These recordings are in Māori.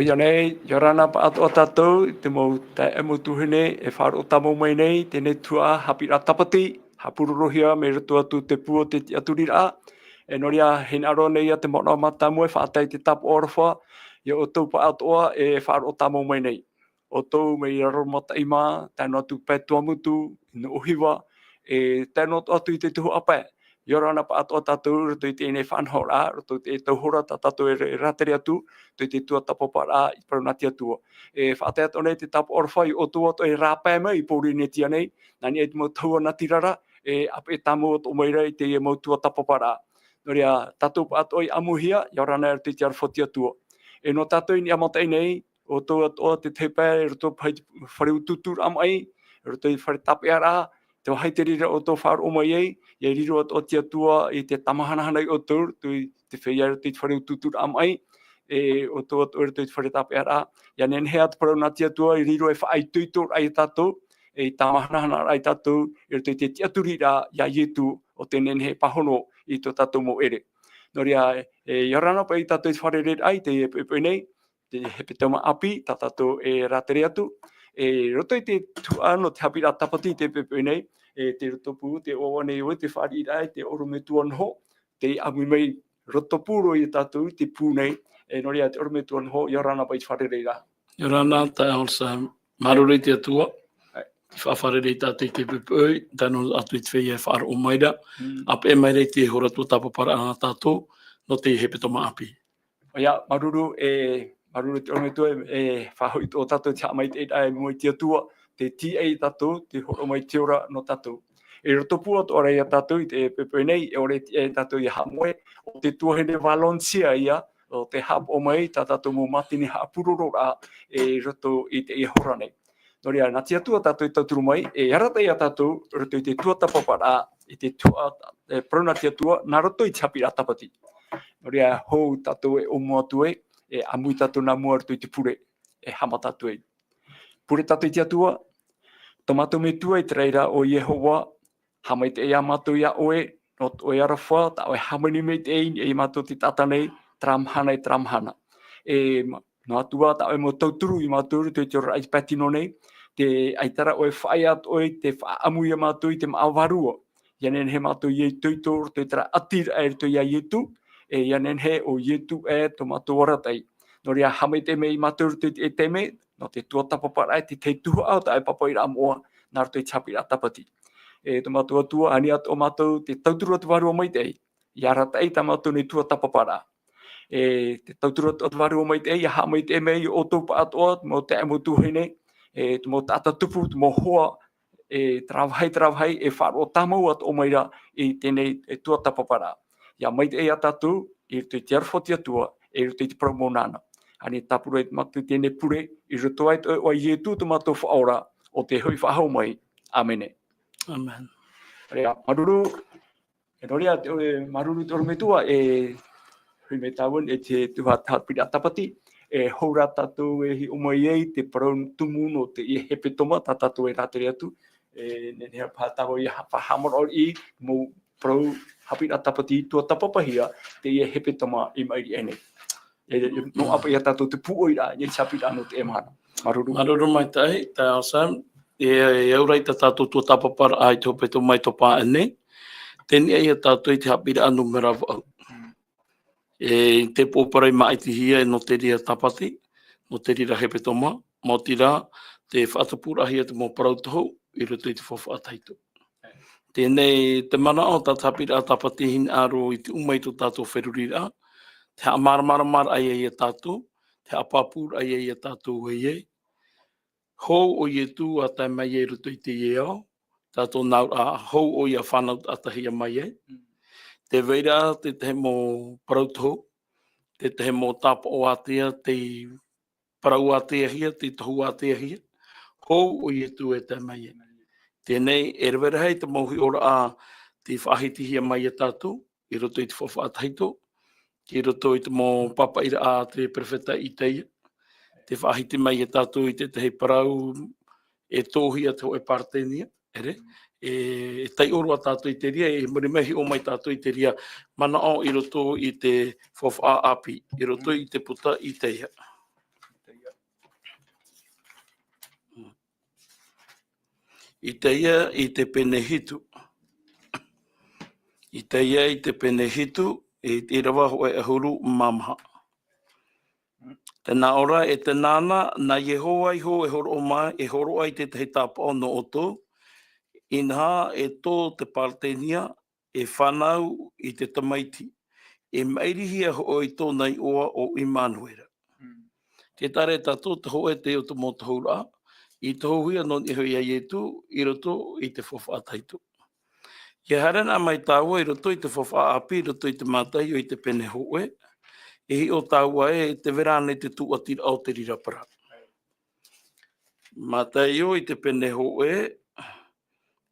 Oia nei, yorana pa ato tatou, te mo ta emu tuhine e whaaro tamo mai nei, tēnei tua hapira tapati, hapururohia me rutu atu te puo te aturira, e noria hinaro nei a te mona matamu e whaatai te tapu orwha, ia o tau pa atoa e whaaro tamo mai nei. O tau me i raro mata ima, tēnu atu pētua mutu, no uhiwa, e tēnu atu i te tuhu apai. Yorana pa ato tatou, rutu i tēnei whanhora, rutu i te hora tatou e rateri atu, te te tua tapopara i paranati atua. E whaatea ato nei te tapu orwhai o tua ato e rāpēma i pōri netia nei, nani e te mau taua nati rara, e ape tamu ato meira i te e mau tua tapopara. Noria tatou pa ato i amuhia, yorana e te te arwhoti atua. E no tatou i amatai nei, o tua ato te tepe, e ruto pai whare ututur amai, ruto i whare tape ara, te wahai rira o tō whāro o mai ei, e riro o te atua i te tamahanahana i o tōr, te whea te whare ututur amai, e o tō atua te whare tape ara, ia nen hea te parau nā tia tua i riro e whaai tuitor ai tātou, e tamahanahana ai tātou, i te te aturira ia ietu o te nen he pahono i tō tātou mo ere. Noria e yorana pa i tātou i whare red ai, te e nei, te hepe tauma api, tā tātou e rātere atu, e roto i te tuano te hapira tapati te pepe nei, e te rotopu, te owane iwe, te whari rai, te orome tuanho, te amu mai rotopuro i tātou, te pū nei, e noria te orome tuanho, i orana pa i whare reira. Yorana, tai honsa, marurei te atua, whawhare rei tātou i te pepe, tēnu atu i te whea e whaara o maira, ape e mairei te hora tua tapapara ana tātou, no te hepe toma api. Oia, maruru te orome tua e whahoi tō tātou te hamai te ai moi te atua, te TA tātou, te horo mai te ora no tātou. E rotopua tō rei a tātou i te pepe nei, e ore te tātou i hamoe, o te tuahene Valencia ia, o te hap o mai, tā tātou mō matini hapururora e roto i te i hora nei. Noria, nā tia tua tātou i tauturu mai, e arata i a tātou, roto i te tua tapapara, i te tua, paruna tia tua, nā roto i te hapira tapati. Noria, hou tātou e omo atu e amui tātou nā mua roto i te pure, e hama tātou e. Pure tātou i tia tua, tomato me tua i te reira o Yehowa, hamai te ea mātou ia oe, no oe arawha, ta oe hamani me te ein, e mātou te tātanei, tramhana i tramhana. E no atua, ta oe mo tauturu i mātou, te te ora patino nei, te aitara oe whae atu oe, te whaamu i mātou i te maawarua. Ianen he mātou i tuitor, te tera atir e to ia ietu, e ianen he o ietu e to mātou oratai. No rea hamai te me i mātou e te me, no te tua tapapara e te tuha au, ta e papa i rā moa, nā roto i chapi rā tapati. E to mātou atua, ani atu o mātou, te tauturu atu waru o mai te ei. I aratai ta mātou ni tua tapapara. E te tauturu atu waru o mai te ei, ha mai te mei o tō pa atoa, mo te emo tuhine, e to mo tata tupu, to mo hoa, e trawhai, e wharo o tamau atu o maira, i tēnei e tua tapapara. Ia mai te ei atatu, i te te arwhoti atua, e te te promonana. Ani tapura e matu tēnei pure, i roto ai o i etu tu mātou whaora, o te hui whahau mai. Amene. Amen. Rea, maruru, e noria, maruru te orometua, e hui me tāwan, e te tuha tāpira tapati, e houra tātou e hi umai ei, te parau tumu no te i hepe toma, tā tātou e rātere atu, e nenea pātawa i whahamara i, mō parau hapira tapati, tua tapapahia, te i hepe toma i mairi ene. No apa ia tātou te puoira, i chapira no te emana. Maruru. Maruru mai tai, tai awesome. E aurei ta tātou tua tapapara ai te hope tō mai tō pā ene. Tēnei ai a tātou i te hapira anu mera wau. E te pōparai mai te hia e no te ria tapati, no te rira hepe toma, mo tira te whaatapurahi te mō parau tohu, i roto i te whawhaataitu. Tēnei te mana o tā hapira tapati hin aro i te umai tō tātou wherurira, te amaramara ai a tātou, te apapura ai a tātou ei. Hou o ie tū a tai mai e ruto i te ieo. Tātou nau a hou o ia whanau atahi a mai e. Te veira te tehe mō parautohu, te tehe mō tāpa o atea, te parau atea hia, te tohu atea hia. Hou o ie tū e tai mai e. Tēnei, e rewera hei te mauhi ora a te whahiti hia mai e tātou, i roto i te whawhaatahito, ki roto i te mō papa ira a te prefeta i teia. Te whahiti mai e tātou i te tehe parau e tōhia te hoe partenia, ere? E tai oro a tātou i te ria, e murimehi o mai tātou i te ria, mana o i roto i te whawha api, i roto i te puta i teia. I teia i te penehitu. I teia i te penehitu, i rawa hoe ahuru mamaha. Tēnā ora e te nāna, na Yehowa iho e horo o mai, e horo ai te tehi tāpa o no oto, inha e tō te partenia, e whanau i te tamaiti, e mairihia ho i tōnei oa o Immanuera. Te tare tātou te hoe te o te mō te hura, i te hohia non i hoi a ietu, i roto i te whawhaataitu. Ke harana mai tāua i roto i te whawhaapi, i roto i te mātai o i te pene hoe, e hi o tāua e te verane te tuatira au te rirapara. Mātai o i te pene hoe,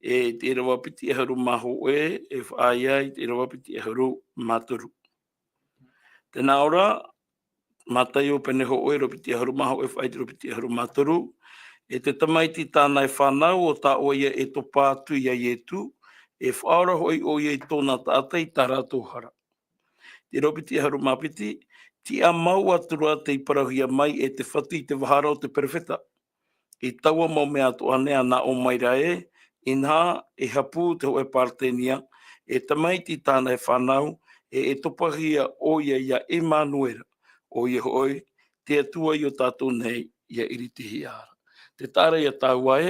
e te rawapiti e haru maho e whaia i te rawapiti e haru māturu. Tēnā ora, mātai o pene hoe, rawapiti e haru maho e whaia te rawapiti e haru māturu, e te tamaiti tāna e whanau o tā oia e to pātu i a ietu, e whaora hoi o i tōna tātai tā rātou hara. Te rawapiti e haru māpiti, ti a mau atura te iparahia mai e te whati te wahara o te perfeta. I taua mau mea to ane ana o maira inha e hapu te hoe partenia, e tamaiti tāna e whanau, e topahia o ia Immanuera, o ia hoi, te atua i o tātou nei, ia iritihi ara. Te tāre ia tāua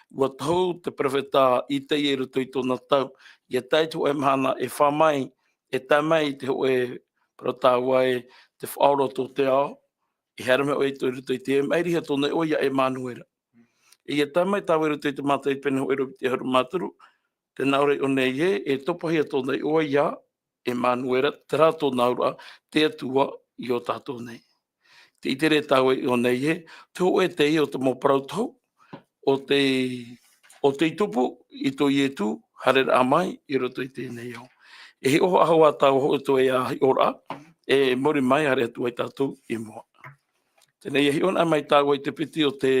ua tau te profeta i te i ruto i tōna tau, ia taitu e mahana e whamai, e tamai te hoe protaua te whaoro tō te ao, i harame o i tō ruto i te mairiha tōna o ia Immanuera. I tamai tāua ruto i te mātai pene hoe ropiti haru māturu, te naure o nei e topahia tōna o ia Immanuera, te rātou naura, te atua i o tātou nei. Te itere tāua o nei te hoe te i o te mō parautau, o te itupu, i tō ietu, harera amai, i roto i tēnei au. E he oho ahau a tāua ho to e a ora, e mori mai hare atu ai tātou i mua. Tēnei e hi ona mai tāua i te piti o te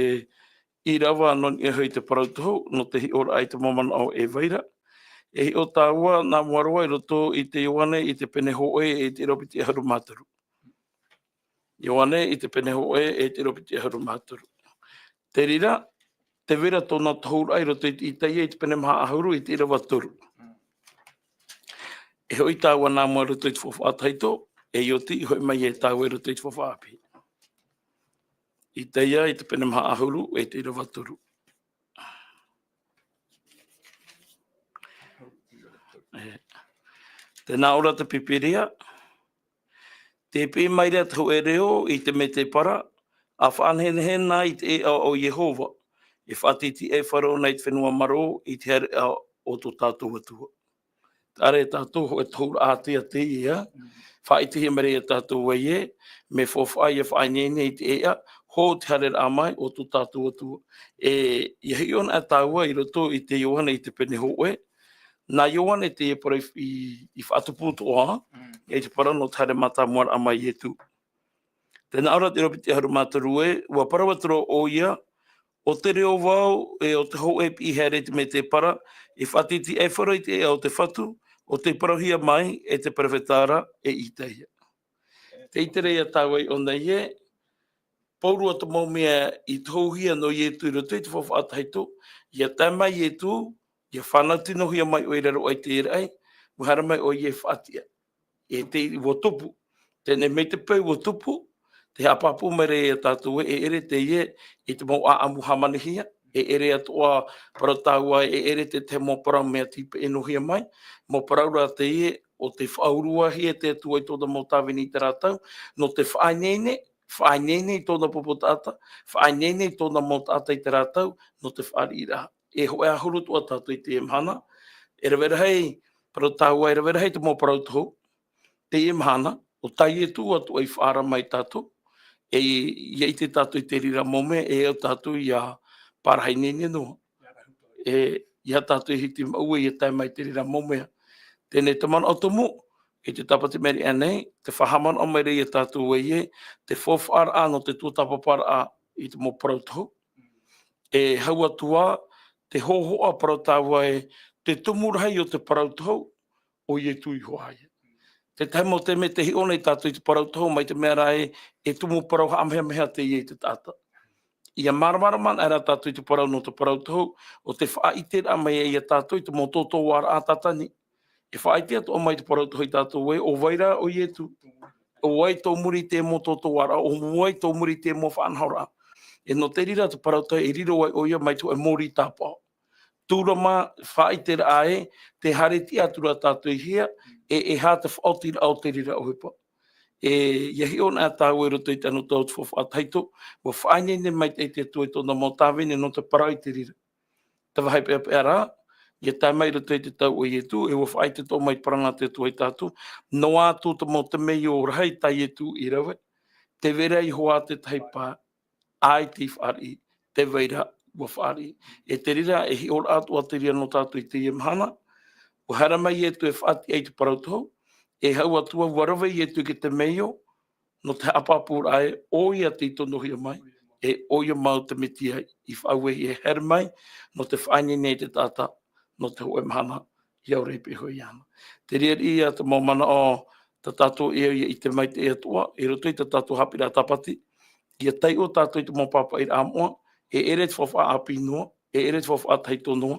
i rawa non e hui te parautau, no te hi ora ai te momana o e vaira. E hi o tāua nā muaroa i roto i te Ioane i te pene hoe e te ropiti e haru māturu. Ioane i te pene hoe e te ropiti e haru māturu. Te rira, te vera tōna tahura i roto i teia i te pene maha ahuru i te irawa turu. E hoi tāua nā mua roto i te whawhaataito, e ioti i hoi mai e tāua i roto i te whawhaapi. I teia i te pene maha ahuru e te irawa turu. Tēnā ora te pipiria, te pē mai rea tau e reo i te me te para, a whanhenhena i te ea o Yehova, e whatiti e wharo nei te whenua maro i te here o tō tātou atua. Tare tātou e tōra ātea te ea, whaiti he mere e tātou e, me whawhai e whainene i te ea, ho te harer amai o tō tātou atua. E hi ona a tāua i roto i te Ioane i te pene hoe, nā Ioane te e para i whaatuputo oa, e te para no tare mata moara amai e tu. Tēnā ora te ropiti haru mātaru ua parawatoro o ia, o te reo wau, o te hou e pi here te me te para, e whatiti e whara i te ea o te whatu, o te parahia mai e te parawetara e i teia. Te itere ia tāwai o nei pauru ata mau mea i tōhia no i etu i roto i te whawhaataito, ia tamai e tu, ia whanatino hia mai o i raro ai te erai, muhara mai o i e whaatia. E te wotupu, tēne me te pau wotupu, te hapapu mere e tātou e ere te ie, i te mau a amu hamanihia, e ere atoa paratāua e ere te mō parau mea tipe e nohia mai, mō paraura te ie, o te whaurua hia te atua i tōna mō tāwini te rātau, no te whainene, whainene tōna popotata, whainene tōna motata I te rātau, no te whaari ira. E hoe ahuru tua tātou I te emhana, e rewera hei, parautaua, e rewera hei te mō parautohu, te emhana, o tai e tu atu ai whaara mai tātou, i te tātou I te rira mome, e au tātou I a parahainene noa. Ia tātou I hiti maua I tai mai te rira mome. Tēnei te mana o tomu, I te tapati meri anei, te whahaman o mai rei tātou e te whofara a no te tūtapapara a I te mō parautohu. E haua tua, te hohoa parautaua te tumurahei o te parautohu, o I tui hoai. Te taimo te me te hiona I tātou I te parautohu, mai te mea rai, e tumu parau hamhea mea te I te tāta. Ia maramaraman era tātou I te parau no te parautohu, o te whaite a mai e tātou I te mō tōtō wara a tātani. E whaite atu o mai te parautohu I tātou o waira o I tu. O wai tō muri te mō tōtō wara, o wai tō muri te mō whanhaura. E no te rira te parautohu, e riro wai o ia mai tu e mōri tāpao. Tūrama whaite ae, te hareti atura tātou I hia, e hā te whaotira au te rira o hipa. Ia hi ona tāu e roto I tanu tau te whawhataito, wa whainene mai te tue tōna mō tāwene no te parau I te rira. Te wahai pēr rā, ia tai mai roto I te tau o I tu, e wa whaite tō mai paranga te tue tātou, no ātū te mō te mei o rahai tai e tu I rawe, te vera I hoa te taipā, ai te whaari, te veira wa whaari. E te rira e hi ora atu a te ria no tātou I te imhana, o hara mai e tu e whaati ai te parautohu, e hau atua warawe I e tu ki te meio, no te apapura ai, o ia te itonohia mai, e o ia mau te miti ai, I whaue I e her mai, no te whainene te tata, no te hoe mahana, I au reipe hoi ana. Te ria ia te maumana o te tātou I te mai te atua, e roto I te tātou hapira tapati, ia tai o tātou I te mōpapa I rāmoa, e ere te whawha api noa, e ere te whawha taito noa,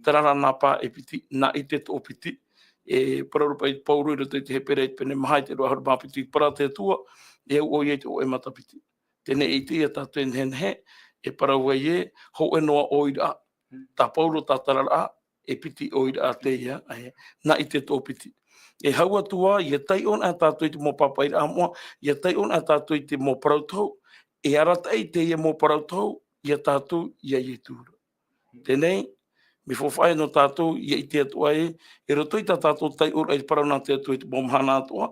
tarara nā pā e piti, nā I te tō piti, e pararupa I pauru I roto I te hepere I pene mahai te roa haru māpiti I para te atua, e au o I te o e matapiti. Tēnei I te ia tātou e he, e paraua I ho e noa o I ra, tā pauru tā tarara, e piti o I ra te ia, nā I te tō piti. E haua tua, ia tai on a tātou I te mō papa I rāmoa, ia tai on a tātou I te mō parautohu, e arata I te ia mō parautohu, ia tātou ia I tūra. Tēnei, me whawhai no tātou ia I te atua e roto I tā tātou tai ora I parau nā te atua I te mōmhana atua,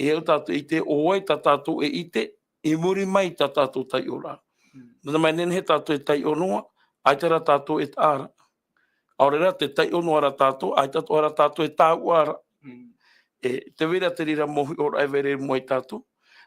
e au tātou I te oai tā tātou e ite, e muri mai tā tātou tai ora. Nana mai nene he tātou e tai onoa, ai tera tātou e tāra. Aurera te tai onoa ra tātou, ai tātou ara tātou e tāu ara. E te vera te rira mohi ora e vere moi tātou,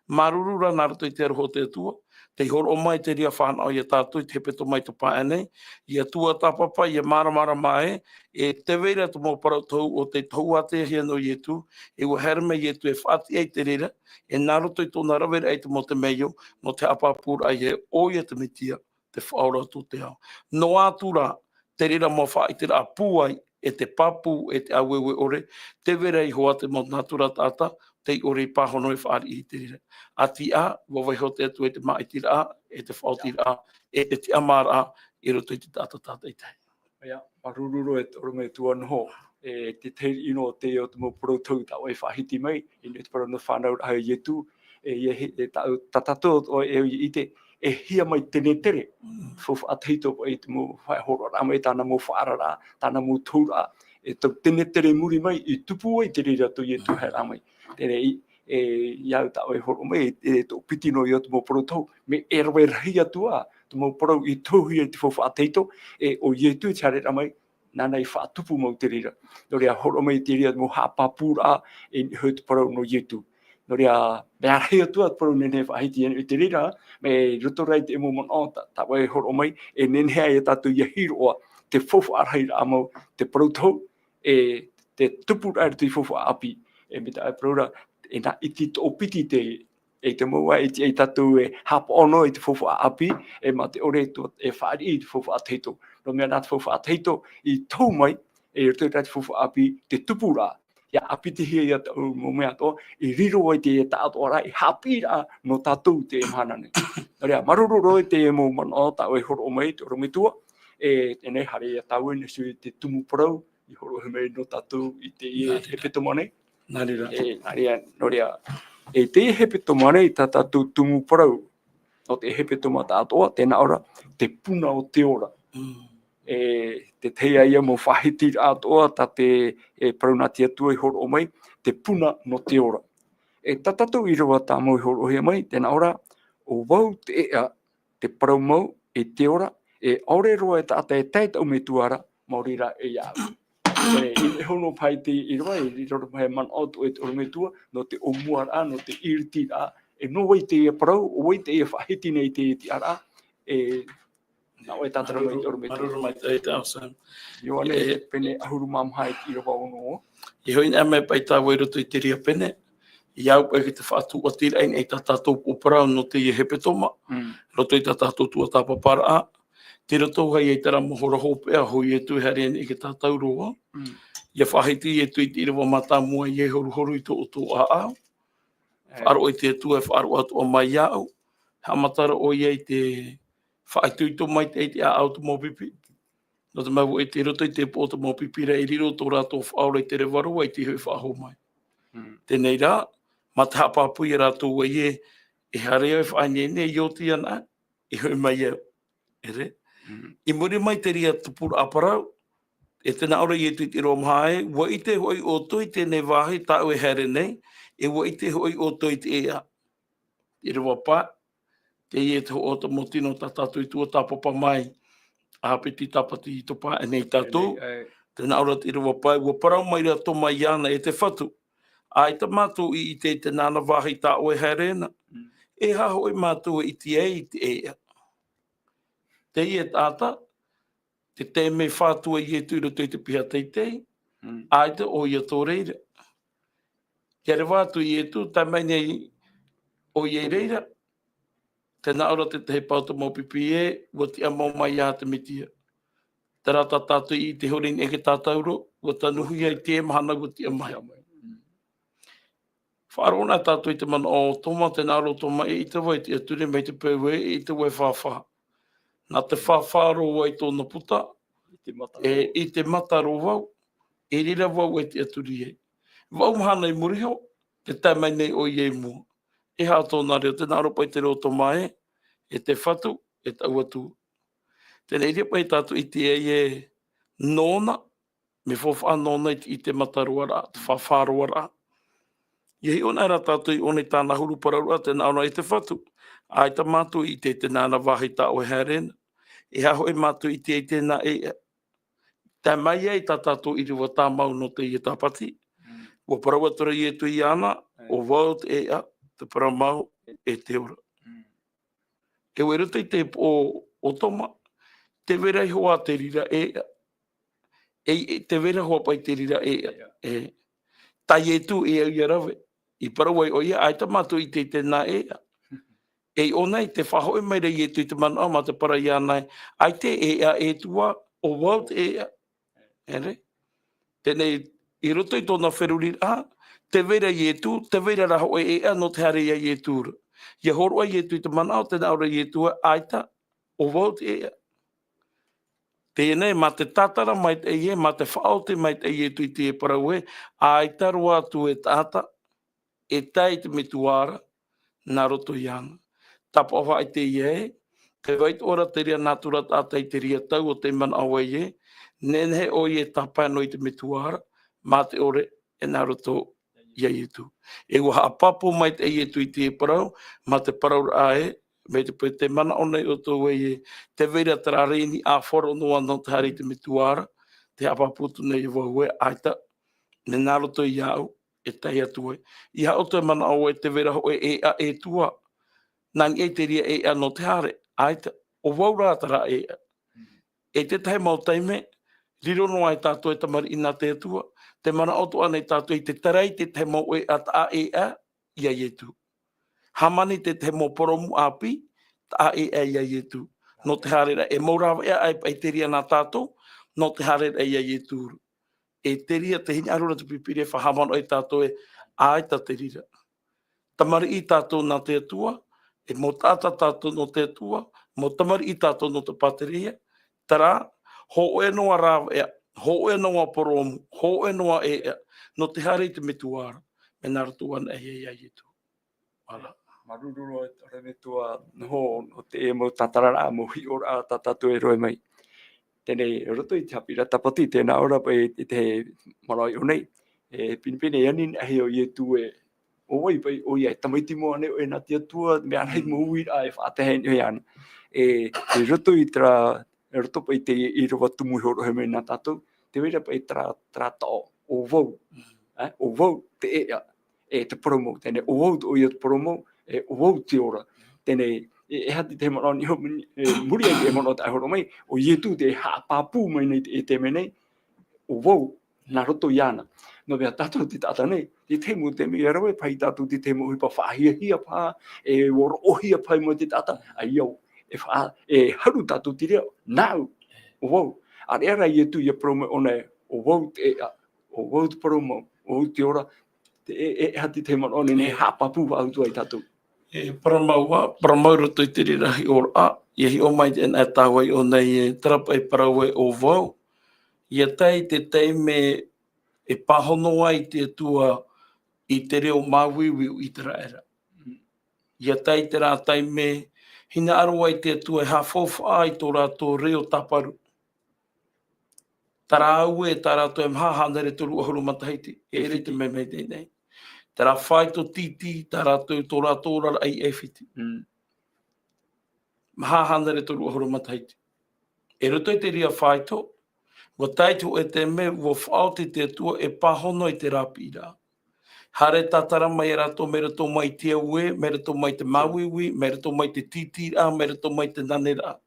marurura nā rato I te aroho te atua, te horo o mai te ria whanau I a tātou I te hepeto mai to pae nei, I a tua tāpapa, I a maramara mai, e te vera te mō parautohu o te tauate hia no I tu, e ua herme I tu e whati ai te rira, e nā roto I tōna rawera ai te mō te meio, no te apapura ai e o ia te mitia, te whaora tō te hao. No ātura, te rira mō whai te rā pūai, e te papu, e te awewe ore, te vera I hoa te mō natura tāta, te ore I pāhono e whaari I te rira. A ti a, wawai ho te atu e te maitira a, e te whaotira a, e te amara a, e roto I te tāta I tai. Ia, marururo e toro me tua noho, e te te ino te o te mo parautohu tau e whahiti mai, e ne te parau no whanau raha I tu, e tatato o e I te, e hia mai tene tere, fofu ateito e te mo whai horo rama e tāna mo whaarara, tāna mo tūra, e tau tene tere muri mai, I tupu ai te rira tu I tu hai ramai. Tere iau tau e horo mai, e tō pitino I o te mo parautohu, me e rawe rahi atua, te mo parau I tohu I te fofu ateito, e o I tu te hare ramai, nana I whaatupu mau te rira. Nore a horo mai te rira mo hapapura, e hoi te parau no I tu. Nore a mea rahi atua te parau nene whahiti I te rira, me roto rai te emo mon ta wai horo mai, e nene ai e tātou I hiroa, te fofu arhai amau, te parautohu, e te tupu rai te fofu api, e me ta praura, e na iti tō piti te, e te mua e tātou e hapa ono I te fofu api, e ma te ore e whaari I te fofu ateito. No mea nā te fofu ateito, I tau mai, e roto rai te fofu api, te tupu rā, ia api te hia ia tau mo mea tō, I riro ai te e tātou ara, I hapi rā no tātou te e mhanane. Rea, marururo te e mo mana tau e horo mai, te oromitua, e nei hare ia tau e nesu te tumu parau, I horo he mai no tātou I te e hepeto mane. Nārira. Nāria, norea, e te hepe toma rei tātou tumu parau, o te hepe toma tātoa, tēnā ora, te puna o te ora. Te teia ia mo whahiti atoa, ta te paraunati atua i horo o mai, te puna no te ora. Tātou i rawa tā mo i horo o hea mai, tēnā ora, o wau te ea, te parau mau, e te ora, aore roa e tātai e taitau me tuara, mauri ra e iau. I hono pai te i rawa, i roro pai man auto e te ora me tua, no te omua ra, no te iriti ra, no wai te e parau, o wai te e whahiti nei te iti ara, nā oi tātara mai te ora me tua. Maruru mai te tau Sam. Yo ane te pene ahuru mamhai ki rawa ono. I hoi nea me pai tā wairoto i te ria pene, i au pai ki te whātu o tira ein e tā tātou uparau no te i hepe toma, roto i tā tātou tua tā papara a, te roto hai e tera mohora hopea hui e tui hari i ke tātou roa, ia whahiti e tui tira wa mata mua i e horu horu i tō o tō a au, whaaro i te tua e whaaro atu o mai au, hamatara o i e te whaaitu i tō mai te a au tō mōpipi, no te mau e te roto i te pōta mōpipi rei riro tō rātou whaore i te rewaroa i te hui whaaho mai. Tēnei rā, ma te hapapui e rātou e hareo e whaanene i oti ana, i hui mai e, ere? I muri mai te ria tupura aparau, e tēnā ora i e tui te romhae, wa i te hoi o toi tēnei wāhi tāu e here nei, e wa i te hoi o toi te ea. I rewa pā, te i e te ho o ta motino ta tātou i tua tāpapa mai, a peti tapati i topa e nei tātou, tēnā ora te rewa pā, wa parau mai rea tō mai ana e te whatu, ai ta mātou i te te nāna wāhi tāu e here na, e ha hoi mātou i te e i te ea. Te i e tāta, te te me whātua i e tūra tui te piha teitei, ai te o i a tō reira. Kia re wātu i e tū, tai mai nei o i e reira, tēnā ora te te pauta mōpipi e, wa ti amau mai a te mitia. Te rata tātou i te horin e ke tātauro, wa tanuhi ai te mahana wa ti amai. Whaarona tātou i te mana o toma, tēnā ora toma e i te wai te ature mei te pewe e i te wai whawha. Nā te whawharo wai tōna puta, i te mataro wau, e rira wau e te aturi e. Wau mahana i muriho, te taimai nei o i e mua. E hā tōna reo, tēnā ropa i te roto mai, e te whatu, e tau atu. Tēnei rea pai tātou i te e nōna, me whawha nōna i te mataroa rā, te whawharoa rā. Ia hi ona ra tātou i one tāna huru pararua, tēnā ona i te whatu. Ai ta mātou i te nāna wāhi tā o herena. E haho e mātou i te tēnā e. Tā mai e tā tātou i riwa tā mau no te i tāpati. Wa parawatura i e tui ana, o wau te ea, te paramau e te ora. E weruta i te o toma, te vera i hoa te rira ea. Te vera hoa pai te rira ea. Tai e tū e au i arawe. I parawai o ia, ai ta mātou i te tēnā ea. E o nei, te whahoi mai rei e tui te mana ma te para ia nei, ai te ea e tua, o wau te ea. Ere? Tēnei, i roto i tōna wheruri, te vera i e tū, te vera raho e ea no te hare ia i e tūra. Ia horoa i e tui te mana o tēnā ora i e tua, ai ta, o wau te ea. Tēnei, ma te tātara mai te e, ma te whaote mai te e tui te e parau e, ai ta roa tu e tāta, e tai te metuara, nā roto i ana. Tapa wha i te ie, te wait ora te ria natura tāta i te ria tau o te mana awa ie, nene o ie tapa no i te metuara, mā te ore e nā roto ia i tu. E waha papo mai te ie tu i te parau, mā te parau ae, me te mana o nei o tō ie, te veira tara reini a whoro noa no te hari te metuara, te apaputu nei wahu e aita, ne nā roto i au, e tai atu e. I hao te mana o e te veira ho e a e tua, nang e te ria e ano te hare, aita, o wau rātara e a. E te tahi mau taime, riro no ai tātou e tamari ina te atua, te mana oto anei tātou i te tarai te tahi mau e at a e a, ia i e tu. Hamani te tahi mau poromu api, ta a e a ia i e tu. No te harera e maurawa e ai pai te ria nā tātou, no te harera ia i e tūru. E te ria te hini arura te pipiri e whahamano e tātou e aita te rira. Tamari i tātou nā te atua, e mo tāta tātou no te atua, mo tamari i tātou no te pateria, tara, ho e noa rāwa ea, ho e noa poromu, ho e noa e ea, no te hare i te metuara, me nā ratu ana e tu. Maruru rene tua no te mo tatarara mo hi ora tatatu e roi mai. Tēnei roto I te hapira tapati tēnā ora pai te marai o nei. E pinipine anin ahi o ie tu e o wai pai o ia tamaiti mo ane o e natia tua me anai mo ui ai whatehe ni ana. E roto I tra roto pai te I rawa tumu horo he me nā tātou. Te wera pai tra tao o vau. O vau te ea. E te promo. Tēnei o vau o ia te promo. E o vau te ora. Tēnei e hati te mara ni ho muri ai e mara ta horo mai o ietu te ha papu mai nei e te menei o vau na roto iana no vea tatu te tata nei te temu te mi era we pai tatu te temu hi pa whahia hia pa e woro ohia pai mo te tata ai au e haru tatu te reo nau o vau a era ietu ia promo ona o vau te o vau te promo o te ora e hati te mara ni ha papu au tu ai tatu E paramau roto I te rirahi o a, ia hi o mai en a tāwai o nei e trapa e paraue o vau, ia tai te teime e pahono ai te tua I te reo mawiwi I te raera. Ia tai te rā taime, hina aro ai te tua e hawhowha ai tō rātō reo taparu. Tara au e tā rātō e mhahana re toru ahuru mataheiti, e ere te mei nei. Tara whai to titi, tā rātou tō rātou rara ai e whiti. Mahahana re toru ahuru mataheiti. E roto I te ria whai to, wa taitu e te me, wa whaoti te tua e pahono I te rapira. Hare tatara mai e rātou me rato mai te ue, me rato mai te mawiwi, me rato mai te titira, me rato mai te nanera.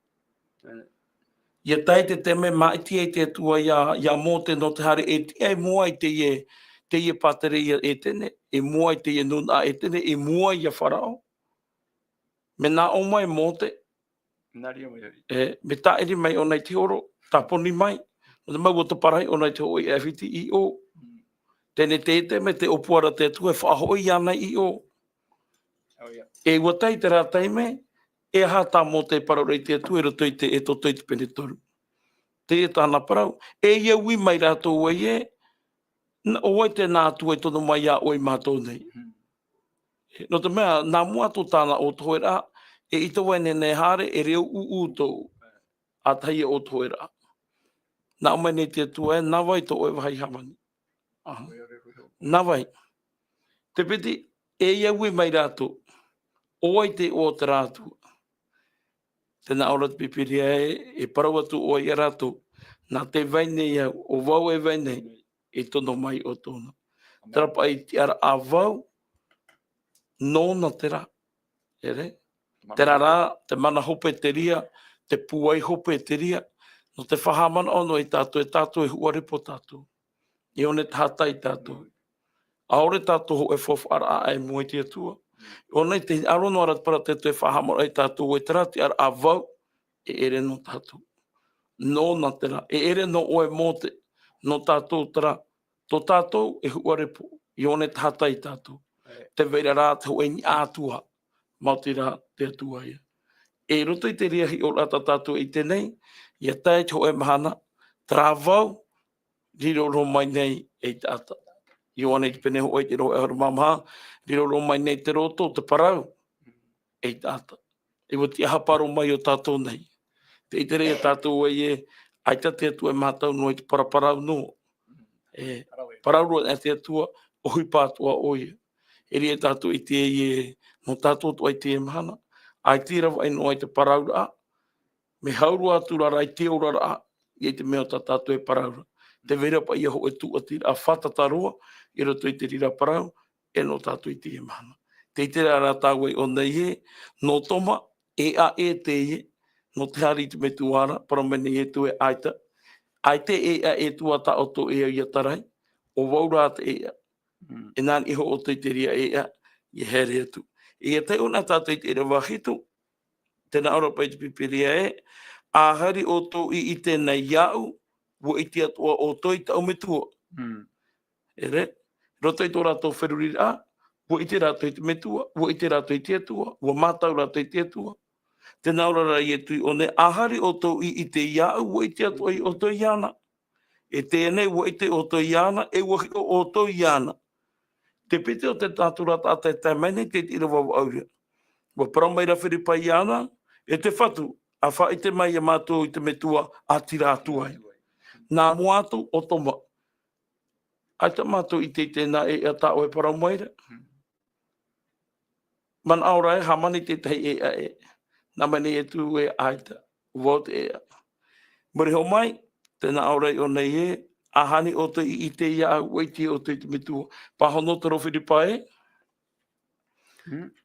Ia tai te me maiti e te tua ia mō te no te hare e tia e mua I te ie patere ia e tene, e mua I te ie nuna e tene, e mua ia wharao. Me nā o mai mō te, me tā eri mai o nei te oro, tā poni mai, o te mau o te parai o nei te oi e whiti I o. Tēne te me te opuara te tua e whahoi ana I o. E watai te rātai me, e hata mō te pararei te tua e roto I te e toto I te pene toru. Te e tāna parau, e ia ui mai rātou e, o wai te nā tua e tono mai a oi mātou nei. No te mea, nā mua tō tāna o toera, e ito wai ne hare e reo tō a tai o toera. Nā mai nei te tua e, nā wai tō e wahai hamani. Nā wai. Te piti, e ia ui mai rātou, o wai te o te rātou. Tēnā ora te pipiria e parau atu o ia rātou, nā te vaine ia, o wau e vaine, e tono mai o tōna. Trapa I te ara a wau, nōna te rā. Ere? Te rā, te mana hope te ria, te puai hope te ria, no te whahamana ono I tātou, e tātou e huarepo tātou. I one tātai tātou. Aore tātou ho e whofu ara a e mua I te atua. O nei te arono ara para te te whahamara I tātou e terati ara a vau, e ere no tātou. No na tera, e ere no oe mote, no tātou tera. Tō tātou e huarepo, I one tātai tātou. Te veira rā te hoe ni ātua, mauti rā te atua ia. E roto I te riahi o rata tātou I te nei, ia tai te hoe mahana, tera vau, riro ro mai nei e te ata. I wane ki pene hoi te roa e hara mamaha, riro ro mai nei te roto, te parau, e te ata. E wati aha paro mai o tātou nei. Te i te rea tātou e aita te atua e mātau no i te paraparau no. E parau roa e te atua, o hui pātua o ia. E rea tātou I te no tātou tu ai te e mahana. Ai tira vai no ai te parau ra, me haurua atu rara I te ora ra, I te mea ta tātou e parau ra. Te vera pa ia ho e tu atira, a whatataroa, I roto I te rira parau, e no tātou I te e mahana. Te te rara tāwei o nei e, no toma, e a e te e, no te hari te me tuara, paramene e tu e aita. Aite e a e tu ata o to e a ia tarai, o waura te e a. E nāni iho o te te ria e a, I here atu. E a te una tātou I te ere wahitu, tēnā ora pai te pipiria e, a hari o to I tēnei iau, wo I te atua o toi tau me tua. Ere, roto I tō rātou wherurira, wo I te rātou I te metua, wo I te rātou I te atua, wo mātau rātou I te atua. Tēnā ora rai e tui o ne, ahari o tō I te iau, wo I te atua I o tō iana. E tēnei wo I te o tō iana, e wahi o tō iana. Te pite o te tātura tātai tai mene te tira wau auria. Wa paramaira whiripai ana, e te whatu, a whai te mai a mātou i te metua a tira atuai. Nā muatu o toma. Ai ta mātou i te tēnā e a tāo e paramaira. Man aura e hamani te tei e a e. Nā mani e tū e aita. Wot e a. Muri ho mai, tēnā aura i o nei e, ahani o te i te ia au waiti o te metua. Pahono te rowhiri pae.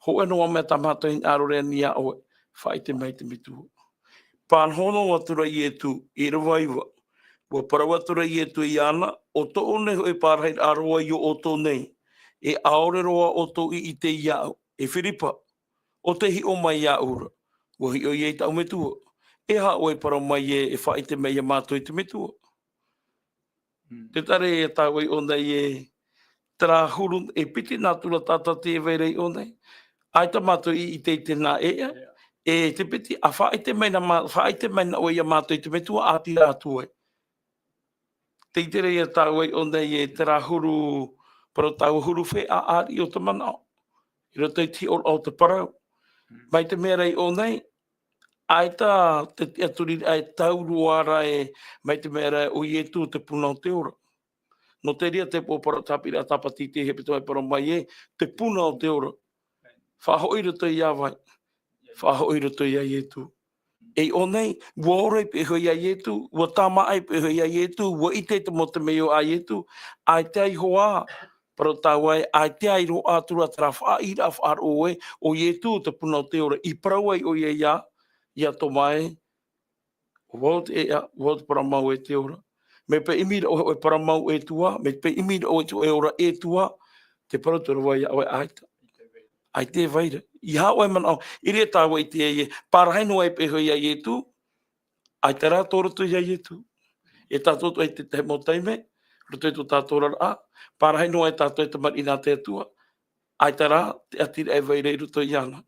Ho e noa mea tamata in arorea ni a oe. Whai te mai te metua. Pāhono atura i e tū, i rawaiwa. Wa parawatura i e tū i ana, o to one ho e pārhai aroa i o to nei. E aore roa o to i te ia au. E whiripa. O te hi o mai ia ura. Wa hi o i e tau metua. E ha o e para mai e whai te mei a mātou i te metua. Te tare e tau i o nei e tera huru e piti nā tura tata te e veirei o nei. Ai ta mātou i te nā ea. E te piti a whai te mei na o i a mātou i te metua a tira atuai. Te tere e tau i o nei e tera huru para tau huru whi a ari o te manao. I roto i ti o te parau. Mai te mea rei o nei, ai ta te aturi ai tauruara e mai te mea rei o i e tū te puna o te ora. No te ria te pōpara tapira tapati te he pito ai para mai e, te puna o te ora. Whahoi roto i awai. Whahoi roto i ai e tū. E o nei, ua orei pe hoi ai e tū, ua tama ai pe hoi ai e tū, ua ite te mo te meo ai e tū, ai te ai hoa. Pero tau ai te ai ro atura tara wha i ra wha oe, o i e tū te puna o te ora, i parau ai o i e ia to mai, o wot e ia, wot paramau e te ora. Me pe imira o e paramau e tua, me pe imira o e ora e tua, te parau te rawa ia o e aita. Ai te vaira. I ha oe man au, i rea tāua i te e, parahaino ai pe hoi ai e tū, ai te rā tōra tu i ai e tū. E tātou ai te mo teime, roto i tō tātou rara, parahaino ai tātou e te mari nā te atua, ai te rā, te atira e vairei roto i ana.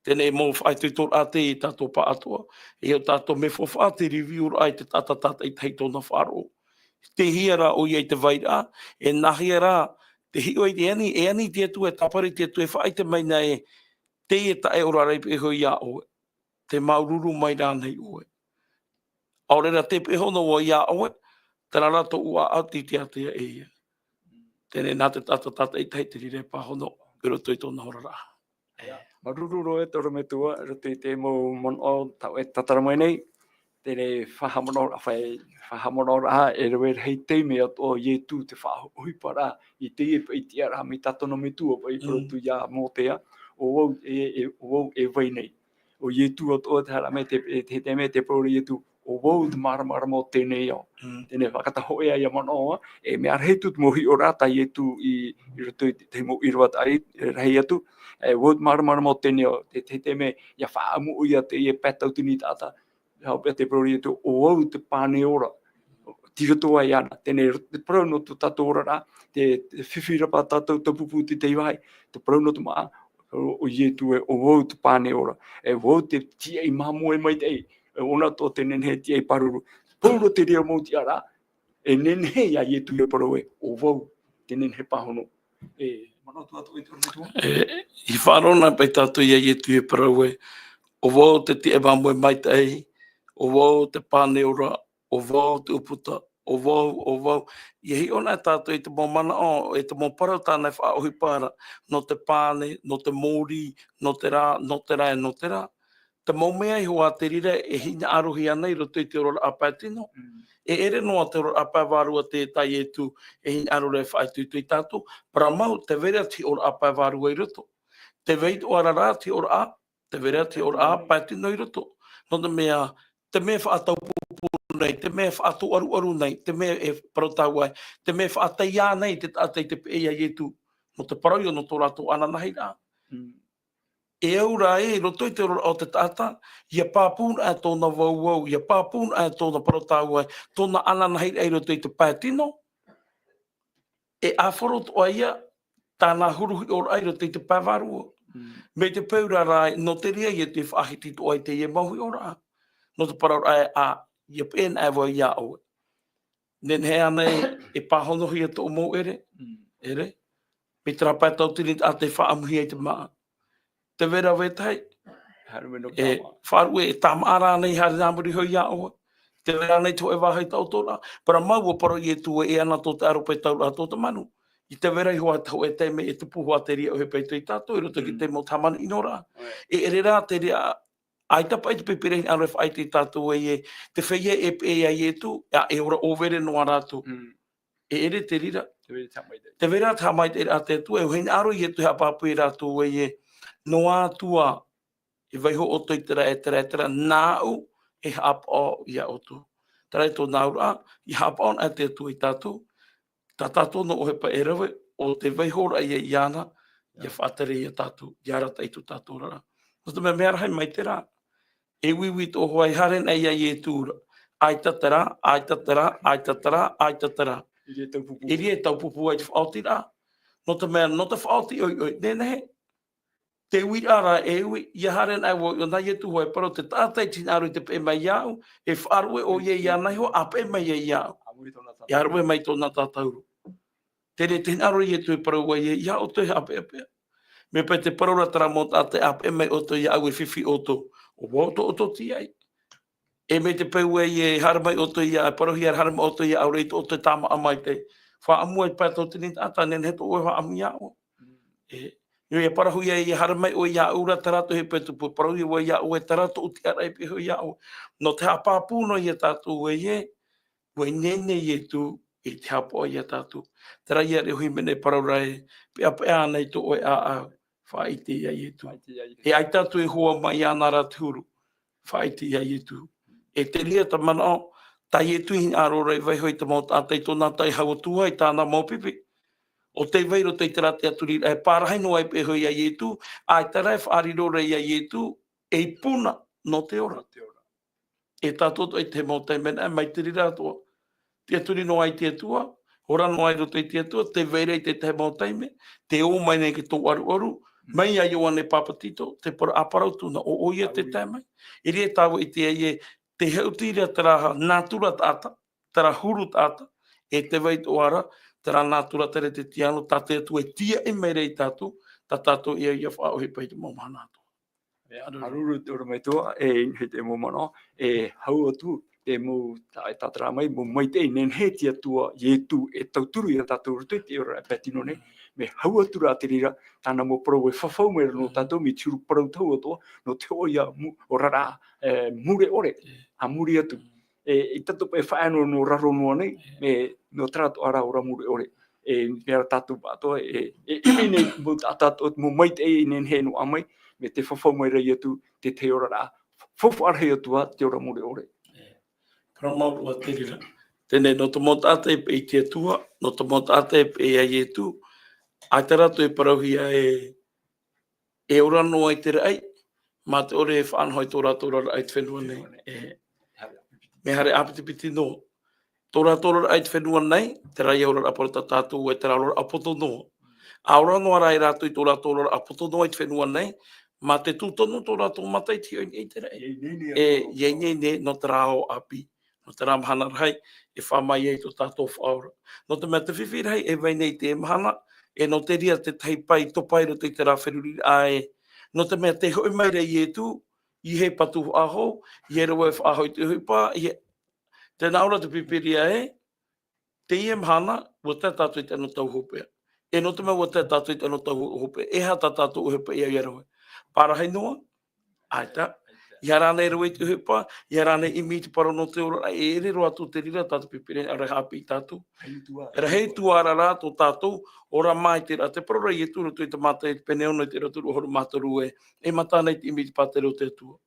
Tēnei mō whai tui tōra ate i tātou pa atua, e o tātou me whawha te review ai te tata i tei tōna wharo. Te hiara o i ai te vaira, e nahi rā, te hi oi te ani, e ani te atu e tapari te atu e whai te mai nei, te e tae ora rei pe hoi a oe. Te maururu mai rānei oe. Aurera te pehono o ia oe, tera rato ua ati te atea e ia. Tēnei nā te tata i tei te rire pahono, pero toi tōna horara. Maruru roe toro me tua, roto i te mo mon o tau e tatara mai nei, tēnei whahamono rā e rewe hei teime o i e tū te whahui para i te e pai tia rā mi tatono me tua pai protu ia mō tea, o wau e vai nei. O i e tū o te hara me te me te prori i e tū, o wau te maramara mō tēnei au. Tēnei whakatahoe ai a manoa, e me arhei tū te mohi o rāta i e tū i roto i te mo iruat ai, rei atu, e wau te maramara mō tēnei au, te me ia whaamu i a te i e pētau tini tāta, hau pia te prori i tū, o wau te pāne ora, tirato ai ana, tēnei te prau no tu tato ora rā, te whiwhira pa tātou te pupu te te iwai, te prau no tu maa, o i e tū e o wau te pāne ora, e wau te tia i mamu e mai tei, e ona tō te nenhe tia i paruru, pauro te rea mō tia rā, e nenhe ia i e tū e parau e, o wau te nenhe pahono, e manotu atu i tōru me tua? I whārona pai tātou ia i e tū e parau e, o wau te te e mamu e mai tei, o wau te pāne ora, o wau te uputa, o wau. I hi ona tātou i te mō mana o, e te mō parau tānei whaohi pāra, no te pāne, no te mōri, no te rā, no te rā, no te rā. Te mō mea i hoa te rire, e hina arohi anei roto i te ora apa tino. E ere noa te ora apa vārua te tai e tu, e hina arohi whai tuitu i tātou, para mau te vera ti ora apa vārua i roto. Te veit o arara ti ora a, te vera ti ora a, pa tino i roto. No te mea whaatau pupu nei, te mea whaatu aru nei, te mea e parotau ai, te mea whaatai ia nei, te tātai te peia i tu, no te parau no tō rātou ananahi rā. E aura e, roto i te ora o te tāta, ia pāpūna e tōna wauwau, ia pāpūna e tōna parotau ai, tōna ananahi e roto i te pātino. E awhoroto ai ia, tāna huruhi ora ai roto i te pāwarua. Me te paura rai, no te ria i te whahiti to ai te ie mahui ora. No te parau ai a, ia pēn awa ia oe. Nen hea nei, e pāhonohi e tō mō ere, ere. Me trapa tau tini a te whaamuhi e te maa. Te vera wetai, wharu e tamara nei hari nāmuri hoi a oa. Te vera nei to e wahai tau tōra. Para maua paro i e tu e ana tō te arope tau rā tō te manu. I te vera i hoa tau e te me e te puhua te ria o he pei tui tātou, i roto ki te mo tamanu inora. E ere rā te ria, ai tapa i te pepere ni aref ai te tātou e te whaia e pe ai e tu, e ora overe noa rātou. E ere te rira. Te vera tamai te rā te tu, e hoi aro i e tu hea pāpui rātou e noa tua, e vai ho oto i tera e tera, nāu e hapa o ia oto. Tera e tō nāura, i hapa on e te tu i tātou, tā tātou no ohepa e rawe, o te vaihora i e iana, ia whātere i a tātou, i arata i tō tātou rara. No te mea mea hai mai te rā, e wiwi tō hoa i haren ai ai e tūra, ai tatara, ai tatara, ai tatara, ai tatara. Iri e tau pupu ai te whaoti rā. No te mea, no te whaoti oi, nenehe, te ui ara e ui, i haren ai wo, o nai e tu hoa, pero te tātai tinaru i te pe mai iau, e wharue o ie ia nei ho, a pe mai e iau. I arue mai tōna tātauru. Tere tinaru i e tu e parau ai e iau, te hape apea. Me pe te paraura tara mo tātai ape mai o to iau e whiwhi o to. O wauto o to ti ai. E me te peu ai e haramai o to ia, parohi ar haramai o to ia, au reito o te tama amai te. Wha amua i pato tini tata, nen heto oe wha amu iau. E parahui ai e haramai o ia ura tarato he petu, parahui o ia o e tarato uti arai pe ho iau. No te hapāpuno i e tātou e, Wai nene i e tu, i te hapo i e tātou. Tera i are hui mene paraurai, pe apea nei to oe a whaiti i e tu. E ai tātou e hoa mai ana raturu, whaiti i e tu. E te lia ta mana o, tai e tu hin arorai vai hoi te mau tātai tōna tai hawa tua i tāna mau pipi. O te veiro te tera te aturi, e pārahai no ai pe hoi i e tu, ai tarai wharirore i e tu, e puna no te ora. E tātou e te mau taimena, mai te rira toa. Te aturi no ai te atua, ora no ai roto i te atua, te veirei te mau taime, te o mai nei ki tō aru, mai ai o ane papatito, te aparau tūna o oia te taimai. Iri e tāua i te e, te heutiria tera nātura tāta, tera huru tāta, e te veit o ara, tera nātura tere te tiano, tā te atua e tia e meirei tātou, tā tātou ia whaohi pai te maumana atu. Haruru te ora mai toa, e he te momano, e hau atu, e mo tātara mai, mo mai te nen he tia tua, i tu e tauturu i a tātou rutu, te ora e patino nei, me hau atu rā te rira, tāna mo parau e whawhau mera no tātou, mi tiuru parau tau atoa, no te oia o rara, mure ore, a muri atu. I tato pe whaano no raro noa nei, me no trato ara ora mure ore. E mea tātou pātoa, e imi nei mo tātou, mo mai te e nen he no amai, me te whawhau mai rei atu, te ora rā, whawhau arhei atua, te ora mure ore. Para maurua te rira. Tēnei, no te motāte i te atua, no te motāte i ai e tu, ai te rato e parauhia e ora noa i te rei, mā te ore e whaanhoi tō rato rara ai te whenua nei. Me hare apitipiti no. Tō rato rara ai te whenua nei, te rai aura aporata tātou e te rara apoto noa. Aura noa rai rato i tō rato rara apoto noa i te whenua nei, mā te tūtono tō rato matai ti i te rei. Iei nei no te rao api. No te rā mahana rai, e whamai ei tō tātou whaora. No te mea te whiwhi rai, e vai nei te mahana, e no te ria te teipai topairo te rā wheruri ae. No te mea te hoi mai rei e tu, i he patu aho, i he rawa e whahoi te huipa, te naura te pipiria te ie mahana, ua te tātou i te ano tau hopea. E no te mea ua te tātou i te ano tau hopea, e ha tā tātou uhepa i au rawa. Pārahai noa, aita. Ia rānei rau i te hupa, ia rānei imi te parono te ora, e ere roa tō te rira tātou pipire, ara hapi i tātou. Era hei tuara rā tō tātou, ora mai te rā, te parora i e tūra tui te mata e te peneona i te raturu horo mataru e matānei te imi te pātero te tua.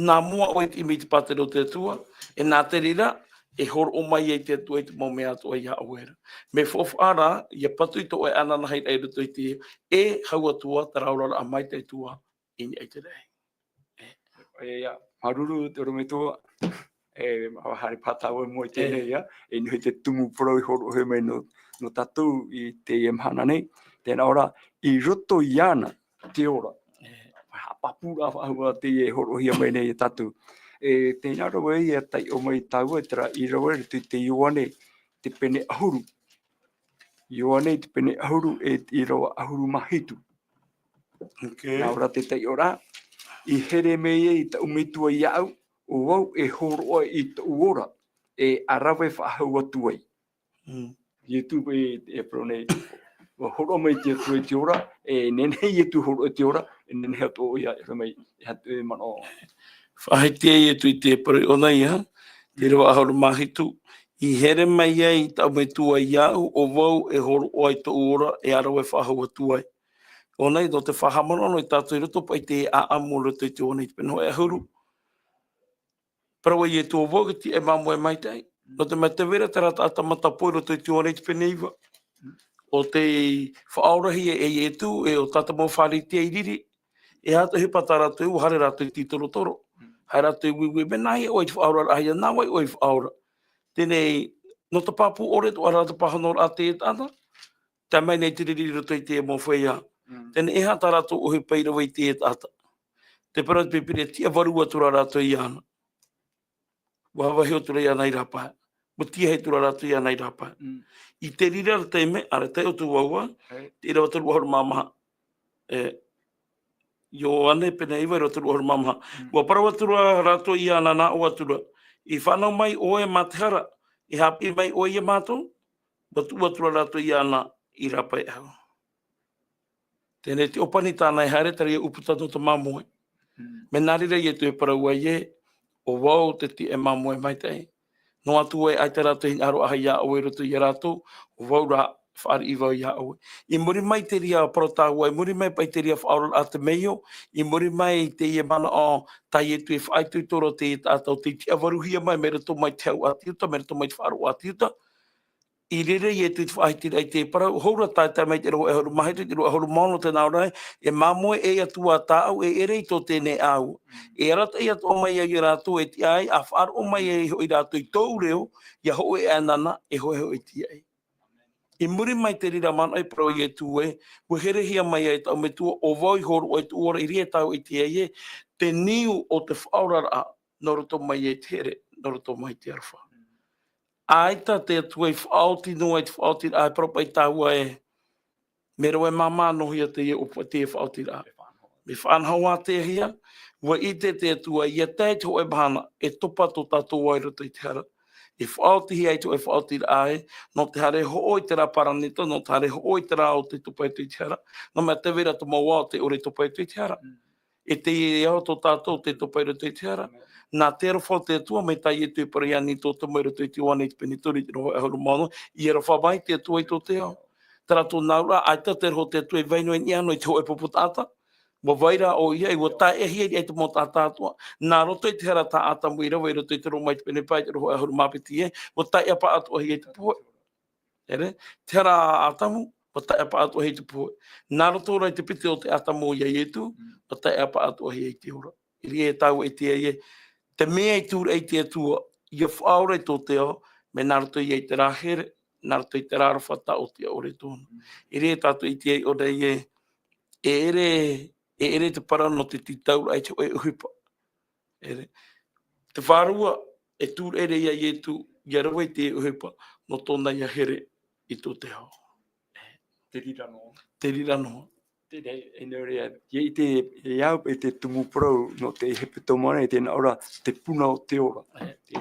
Nā mua o i te imi te pātero te tua, e nā te rira, e horo o mai e te tua i te mau mea toa i a awera. Me whofara, ia patu i tō e ananahai rei rutu i te e haua tua, te raurara a mai te tua, ini ai te rei. Ia, maruru te ora me toa, hare pātau e moi tēnei ia, e nuhi te tumu parau i horo he mai no tātou i te mahana nei, tēnā ora, i roto i ana te ora, hapapura whahua te e horo hi mai nei e tātou. Tēnā rawa i a tai o mai tāua, tera i rawa e te ioane, te pene ahuru. Ioa nei te pene ahuru e te roa ahuru mahitu. Okay. Nā ora te tei ora, I here me I ta umitua I au, o wau e horoa I ta uora, e arawe whahau atu ai. I tu e prone, o horo mai te atu e te ora, e nene I tu horo e te ora, e nene hatu o ia, e mai, e hatu e mano. Whahaitea I tu I te pare ona ia, te roa ahuru mahitu, I here mai ai ta umitua I au, o wau e horoa I ta uora, e arawe whahau atu ai. O nei, do te whahamana no I tātou I roto pai te aamu roto I te ona I te penoa e ahuru. Parawa I e tō wogati e mamu e maitai. No te mai te vera te rata atamata poi roto I te ona I te peneiva. O te whaaurahi e tu, e o tata mo whare te iriri, e hata hipa tā ratu e hare ratu I ti toro. Hai ratu e wiwi, me nai e oi te whaaura ahia, nā wai oi whaaura. Tēnei, no te papu ore, o rata pahanor a te e tata, te mai nei te riri roto I te e mo whaia. Tēnei e hata ratu o he peira wai te e tata. Te paratu pepire, tia varua tura ratu I ana. Wahawahi o tura I ana I rapa. Mo tia hei tura ratu I ana I rapa. I te rira te me, ara te o tu waua, te ira wataru waharu mamaha. Yo ane pene iwa ira wataru waharu mamaha. Wa para watura ratu I ana na o watura. I whanau mai o e matihara, I hapi mai o e mato, watura ratu I ana I rapa e hau. Tēnei te opani tāna e haere, tari e uputato te mamoe. Me nārira I e tu e paraua I e, o wau te ti e mamoe mai tei. No atu e ai te ratu hini aro aha ia oe roto I ratu, o wau ra whaari I wau ia oe. I muri mai te ria protaua, I muri mai pai te ria whaoro a te meio, I muri mai te ia mana o tai e tu e whaaitu I toro te e tātou, te tia waruhia mai, me rato mai te au atiuta, me rato mai te whaaro atiuta. I rere I e tu whaiti rei te para, houra tai mai te roho e horu mahitu, te roho e horu maono te nao rai, e mamoe e atua tāu, e ere I tō tēnei au. E arata I atua mai I rātou e ti ai, a whaaro mai e I rātou I tōu reo, ia ho e anana, e ho e ti ai. I muri mai te rira mana I pro I e tu e, we here hia mai e tau me tua, o voi horu o e tu ora I ria tau I ti ai e, te niu o te whaorara, no roto mai e te here, no roto mai te arwha. Aita te atu e whaoti no e te whaoti ai propa I tāua e me roe mama no hia te e upa te whaoti rā. Me whanhau a te hia, wa I te atu e ia tei te ho e bahana e topa to tātou ai roto I te hara. E whaoti hia I to e whaoti ai, no te hare ho oi te rā paranito, no te hare ho oi te rā o te topa I te hara, no mea te vera to maua o te ore topa I te hara. E te e au to tātou te topa I te hara. Nā te arofa te atua me tai e tu e pariani tō te maira tu I te wane I te penitori te roho e haru mano, I era whawai te atua I tō te au. Tara tō naura, aita te roho te atua e vaino e niano I te ho e poputata, wa vaira o ia I wa tae e hia I te mo tāta atua, nā roto I te hara tā ata muira, wai roto I te roho mai te penepai te roho e haru mapiti e, wa tae apa atua hia I te poe. Ere, te hara atamu, wa tae apa atua hia I te poe. Nā roto rai te pite o te atamu ia I etu, wa tae apa atua hia I te ora. Iri e tau e te e, te mea I tūra I te atua, ia whaore tō te ao, me narato I te rāhere, narato I te rārawhata o te ore tōna. I re tātou I te o rei e ere te para no te titaura ai te oe uhipa. Te whārua e tūra ere ia I tu, ia rawa I te uhipa, no tōna ia here I tō te ao. Te rira noa. Te rira noa. Tēnei, e nō rea, i te iau e te tumu prau no te hepe tomane, tēnā ora te puna o te ora.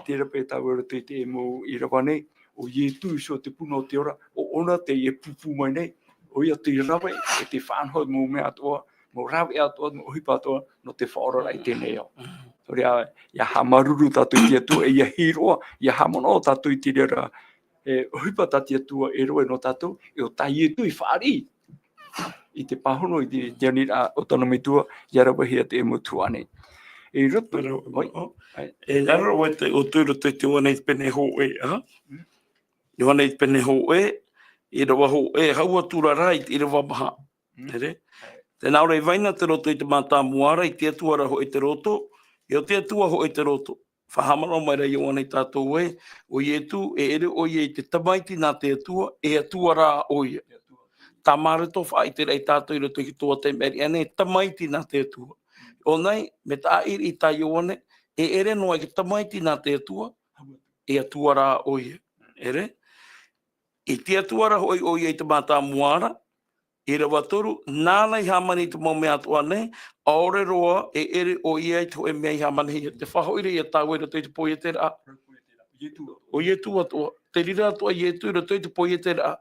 Te rape tau ora te mo I rawa nei, o I tu so te puna o te ora, o ona te I pupu mai nei, o ia te rawe, e te whanhoi mō mea atoa, mō rawe atoa, mō hipa atoa, no te whaora rai tēnei au. Rea, ia ha maruru tatu I te atua, e ia hiroa, ia ha mono tatu I te rera, e hipa tatu atua e roe no tatu, e o tai e tu I whaari. I te pahono I te tianira o tana mitua, ia rawa hia te emutuane. E roto, e rawa te o tūra te wane I pene ho e, ha? I wane I pene ho e, I rawa ho e, haua tūra rai I rawa maha. Te naure I vaina te roto I te mata muara, I te atua ra ho I te roto, I o te atua ho I te roto. Whahamara mai rai I wane I tātou e, o I etu, e ere o I te tamaiti nā te atua, e atua ra o I. Tā māreto whai te rei tātou I roto ki tō te meri, ane tamaiti nā te atua. O nei, me tā iri I tā ioane, e ere noa ki tamaiti nā te atua, e atua rā o I. Ere? I tia tuara hoi o iei te mata muara, i rawa toru, nānei hamani te mau mea tua nei, aore roa e ere o iei to e mea i hamani, te whahoire i a tau e rato i te poi e te raa. O ie tu atua, te rira atua i e tu i rato i te poi e te raa.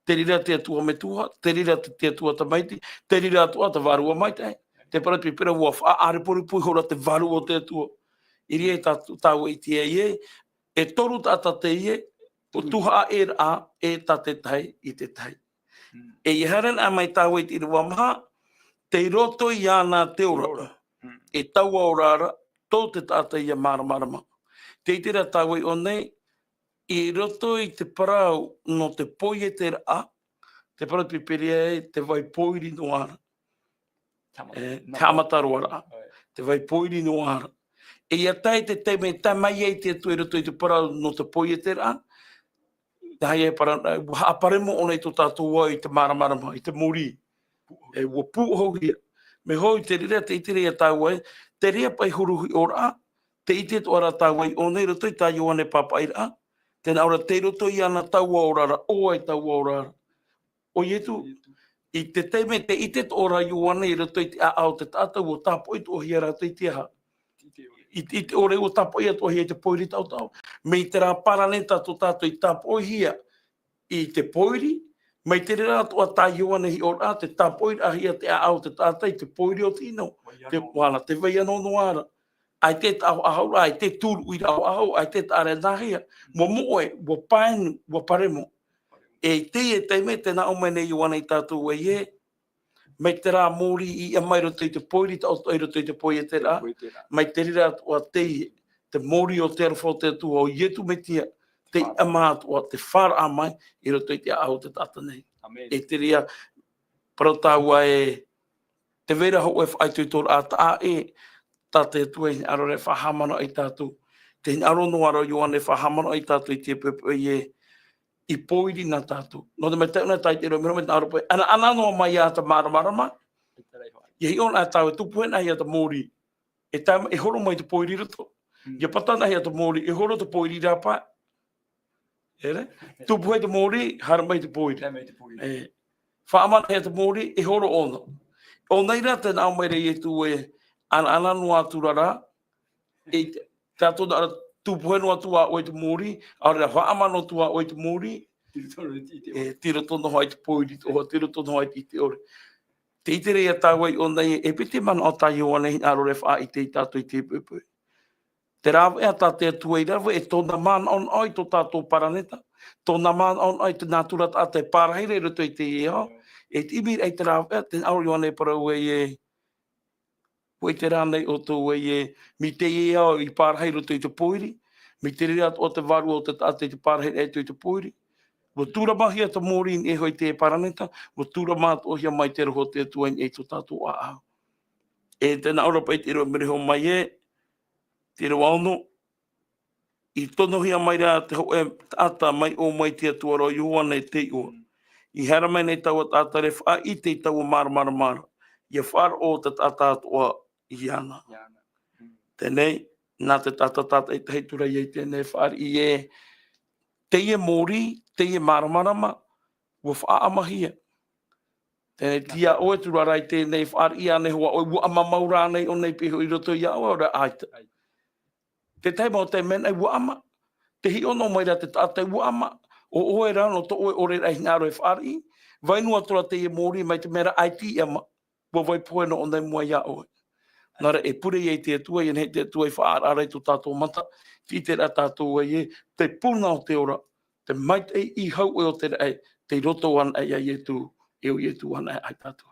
Te rira te atua me tuha, te rira te atua ta maiti, te rira atua ta varua maiti. Te parapipira ua whaare pori pui hora te varu o te atua. Iri e tau i tia ie, e toru tata te ie, o tuha a e ra e ta te tai i te tai. E i haren a mai tau i tira wamaha, te roto i ana te ora. E tau au rara, tō te tata i a maramarama. Te itira tau i o nei, i roto i te parau no te poi e te ra, te parapipiria e te vai poiri no ara. Te amataroa ra, te vai poiri no ara. E ia tai te te me tamai e te atu i roto i te parau no te poi e te ra, Dai e para aparemo ona i to tātou i te maramarama, i te muri. E ua pūhoria. Me hoi te rira te itire a tau ai, te rea pai huruhi ora, te ite to ara tau ai, o nei roto i tā Ioane Papai ra, tēnā ora te roto i ana tau aurara, o ai tau aurara. O ietu, i te teime te ite to ora Ioane i roto i te au te tātou o tāpo i to hiara te itiaha. I te ore o tapo ia tohi e te poiri tau tau. Me i te rā paraneta to tātou i tapo hia i te poiri, me i te rā toa tā Ioane hi ora, te tapoiri ahia te au te tātai, te poiri o tino. Te wāna, te vai anō noara. Ai te tau ahau, ai te tūru i rau ahau, ai te tāre nahia. Mo moe, mo paenu, mo paremo. E te e te me te na omene Ioane i tātou e ie, mai te rā mōri i a mai roto i te poiri, ta o i roto i te poi e te rā, mai te rira atua te mōri o te arwhau te atua o ietu me tia, te amātua, te whara a mai, i roto i te au te tata nei. E te ria, parautaua e, te vera ho e whaitu i tōra ata a e, tā te atua i aro re whahamana i tātou, te aro no aro Ioane whahamana i tātou i te pepe i e, I poiri na tātou. No te mai teuna tai te reo, me tā aropai. Ana noa mai a ta maramarama. Ia hi ona a tau e tupu hena hi a ta mōri. E horo mai te poiri rato. Ia patana hi a ta mōri, e horo te poiri rapa. Ere? Tupu hei te mōri, hara mai te poiri. Whaamana hi a ta mōri, e horo ona. O nei rā te nao mai rei e tu e ana noa turara. E tātou na ara tupu heno atua o te mōri, a rea whaamano tua o te mōri, tira tono hai te poiri, tira tono hai te ore. Te itere a tāwai o nei, e pete mana o tā Ioane hi aro re wha i te tātou i te pepe. Te rāwe a tā te atua i rawe, e tōna mana on ai tō tātou paraneta, tōna mana on ai te nātura tā te pārahire ruto i te iho, e te imir ai te rāwe a te aro Ioane para ue e, Poi te rānei o tō e mi te iau i pārhei roto i te poiri, mi te rea o te varu o te tāte i te pārhei e i te poiri. Wo tūra mahi a te mōri e hoi te paraneta, wo tūra mahi o hia mai te roho te tuain e tō tātou a au. E tēnā ora pai te roa mreho mai e, te roa ono, i tono hia mai rea te ho e tāta mai o mai te atua roi Ioane te ua. I hera mai nei tau a tāta re wha i te tau mara. Ia whara o te tāta atua i ana. Tēnei, nā te tata i te heitura i tēnei whare i e te ie mōri, te ie maramarama, ua whaamahia. Tēnei tia oe turara i tēnei whare i ane hoa oi ua ama maura nei o nei piho i roto i au ora aita. Te teima o te mena i ua ama, te hi ono mai ra te tata i ua ama, o oe rano to oe ore rai ngaro e whare i, vainua tora te ie mōri mai te mera aiti i ama, ua vai poena o nei mua ia oe. Nara e pure i te atua, i nei te atua i whaarare i tō tātou mata, ti te rā tātou e te puna o te ora, te maite i hau e o te rei, te roto an ai ai e tu, e o i e tu an ai tātou.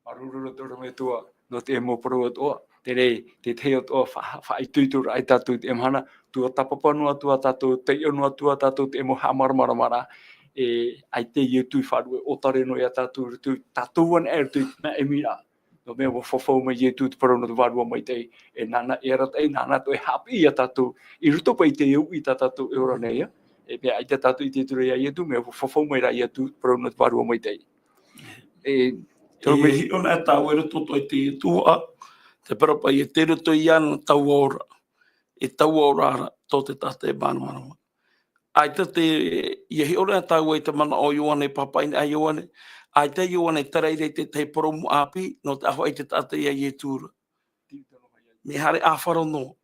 Marurura tōra me tua, no te emo parua toa, te rei, te teo toa whaituitura ai tātou te emhana, tua tapapanua tua tātou, te ionua tua tātou, te emo hamara, ai te i tu wharue, o tare no ia tātou an e rutu na emira. No mea wa whawhau mai e tūtu parau no te wārua mai tei, e nana e ratei, nana to e hapi i a tātou, i ruto pai te iu i tā tātou e ora nei, e mea ai te tātou i te ture ia i tu, mea wa whawhau mai ra i a tūtu parau no te wārua mai tei. Te me hi ona e tāu e ruto i te tua, te parapai e te ruto i ana tau ora, e tau ora ara, tō te tate e bānumarama. Ai te Ia hi ora tau e te mana o Ioane papai a Ioane. Ai te Ioane tarai rei te poromu api, no te aho ai te tata ia Ietura. Me hare a wharo no.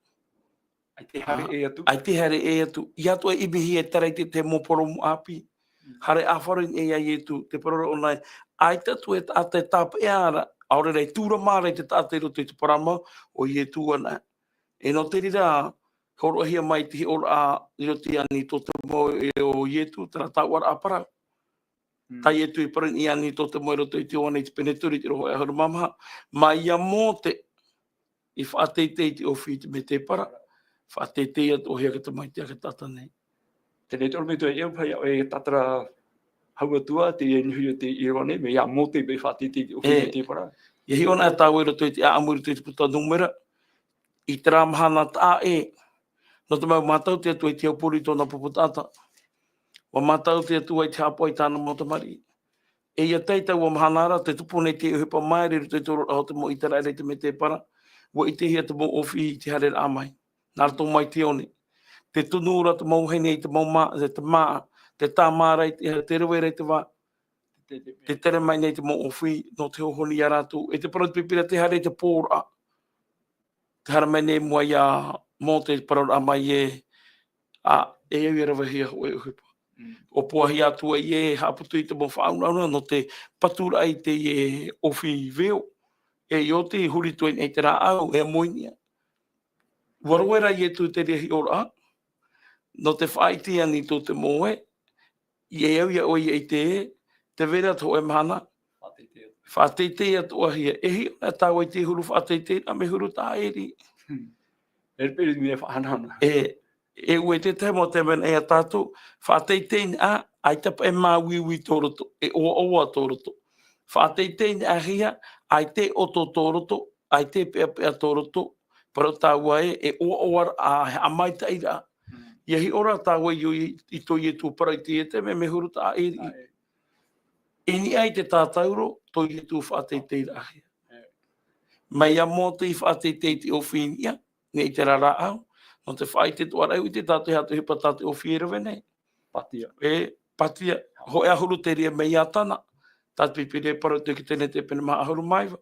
Ai te hare e atu. Ai te hare e atu. I atu e ibihi e tarai te mo poromu api. Hare a wharo e ia Ietu, te pororo o nai. Ai tatu e tata e tapa e ara. Aore rei tūra mare te tata e roto i te parama o Ietu ana. E no te rira, horo hia mai te ora a roti ani to te mo e o Ietu, tera tauara apara. Tai e tui parin i ani to te mo e roto i te oane i te peneturi te roho e ahuru mamaha. Ma ia mō te i whaateitei te ofi te me te para. Whaateitei atu o hea ka te mai te ake tata nei. Tēnei tōru me tō e pai e tatara hauatua te e nuhi o te Ioane, me ia mō te me whaateitei te ofi me te para. Ia hi ona e tāu e roto i te aamuri te puta numera. I te rāmahana tā e. No te mau mātau te atu i te aupuri tōna puputata. Wa mātau te atu i te hapo i tāna motamari. E ia teitau wa mahanara, te tupu nei te uhipa mai, re te toro aho te mo i te raere te me te para. Wa i te hia te mo ofi i te hare amai. Nara tō mai te one. Te tunura te mau hene i te mau maa, te maa, te tā māra i te rewe rei te wā. Te tere mai nei te mo ofi, no te hohoni a rātu. E te parau pipira te hare te pōra. Te hara mai nei mua ia mō te parau amai e e au i rawa hia o e uhipa. O puahi atua i e haputu i te mo whaaungauna no te patura i te e ofi veo. E i o te huri tuen e te rā au, e moinia. Waruera i e tu te rehi ora. No te whaiti ani tō te moe. I e au ia oi e te vera tō e mahana. Whateitei atu ahia. E hi ona tāu i te huru whateitei a me huru tā eri. E pere mi e whanana. E ue te te mo te mena e a tātou, whateitei a, ai tapa e mā wiwi tōroto, e oa oa tōroto. Whateitei a hia, ai te oto tōroto, ai te pea pea tōroto, pero tāua e oa oa a maita ira. Ia hi ora tāua i tō i e tū para i te e te me huru tā eri. Ini ai te tātauro, tō i e tū whateitei a hia. Mai a mō te i whateitei te ofinia, nei te rara au, no te whai te tuara i te tātou hatu hipa tātou o whierewe nei. Patia. Patia. Ho e ahuru te ria mei atana. Tātou pipire paru te ki tēne te pene maa ahuru maiwa.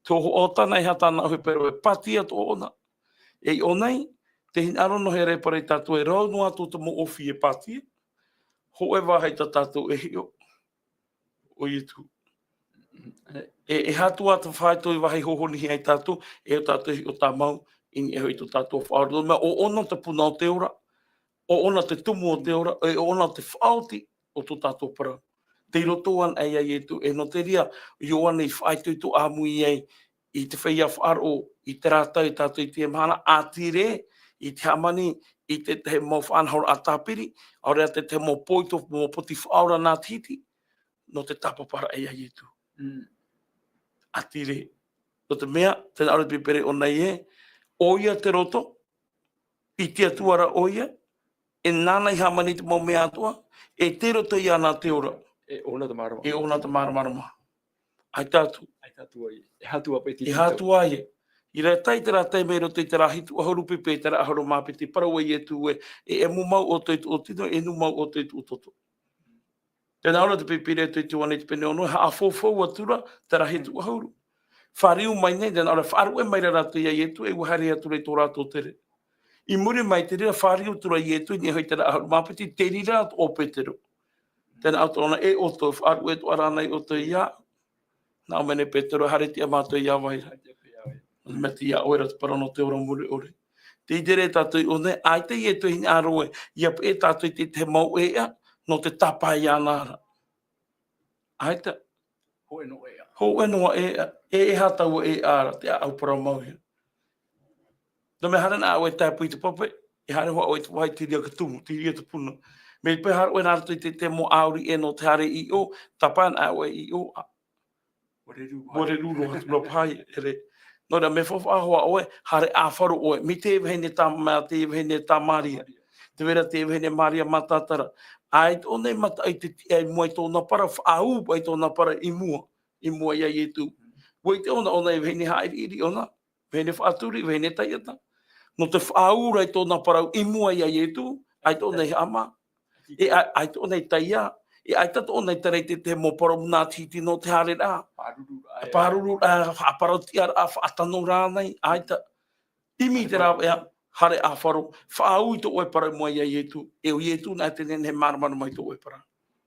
Tōho o tana i hatana ahui pero e patia tō ona. E i onei, te hin arono he rei pare tātou e rau no atu te mo ofi e patia. Ho e wahai ta tātou e hio. O i tu. E hatu atu whai tō i wahi hohoni hi ai tātou, e o tātou hi o tā mau, ini e hoi tō tātou whaoro. O ona te puna o te ora, o ona te tumu o te ora, o ona te whaoti o tō tātou para. Te rotoan ai ai e tu, e no te ria, Ioane i whaitui tō āmui ai, i te whaia whaaro, i te rātau i tātou i te mahana, ātire, i te hamani, i te mau whanahora a tāpiri, aure a te mau poito, mau poti whaora nā titi, no te tapapara ai ai e tu. Ātire. No te mea, tēnā aure pipere o nei e, oia te roto, i te atuara oia, e nāna i hamani te mau mea atua, e te roto i ana te ora. E ona te marama. E ona te marama. Ai tātu. Ai tātu ai. E hatu ape ti. E hatu ai. I rea tai te rātai mei roto i te rahitu, ahoru pipe te ahoru māpiti, parau e tu e mu mau o te o tino, e nu mau o te o toto. Tēnā ora te pipire tu i te wane te pene ono, ha a fōfau atura te rahitu ahoru. Whariu mai nei, tēnā ora wharu e mai rata i e tu, e uhari atura i tō rātou tere. I muri mai te rira whariu tura i e tu, ni hoi te ahoru māpiti, te rira o petero. Tēnā auto ona e oto, wharu e tu aranai oto i a, nā mene petero, hareti a mātou i a waira. Me te ia oera te parano te ora muri ore. Te idere tātou i one, ai te i e tu hini aroe, ia e tātou i te mau ea, no te tapa i anara. Ai te. Ho e no ea. Ho e noa ea, e hatau e ara, te au para mauhia. No me harana au e tāpu i te pape, e hare hoa o e te wai tiria ka tumu, tiria te puna. Me pe haro e nārtu i te mo auri e no te hare i o, tapan au e i o. Ware ruru hatu no pai, ere. No da me fofa ahoa oe, hare a wharu oe. Mi te evhene tā mea, te evhene tā Maria. Te vera te evhene Maria matatara. Ai one mata ai te ai moi tōna para, au ai tōna para i mua ia i tu. Wai te ona evhene haere iri ona, vene whaaturi, vene taiata. No te whaura i tōna para i mua ia i tu, ai tōna i ama. E ai to nei taia. E ai tato nei terei te mo poro na titi no te hare rā. Paruru a parotia a atano rā nei. Ai ta timi te rā ea hare a wharo. Whaau i to oe para mo ia ietu. E o ietu nā te nen he maramana mai to oe para.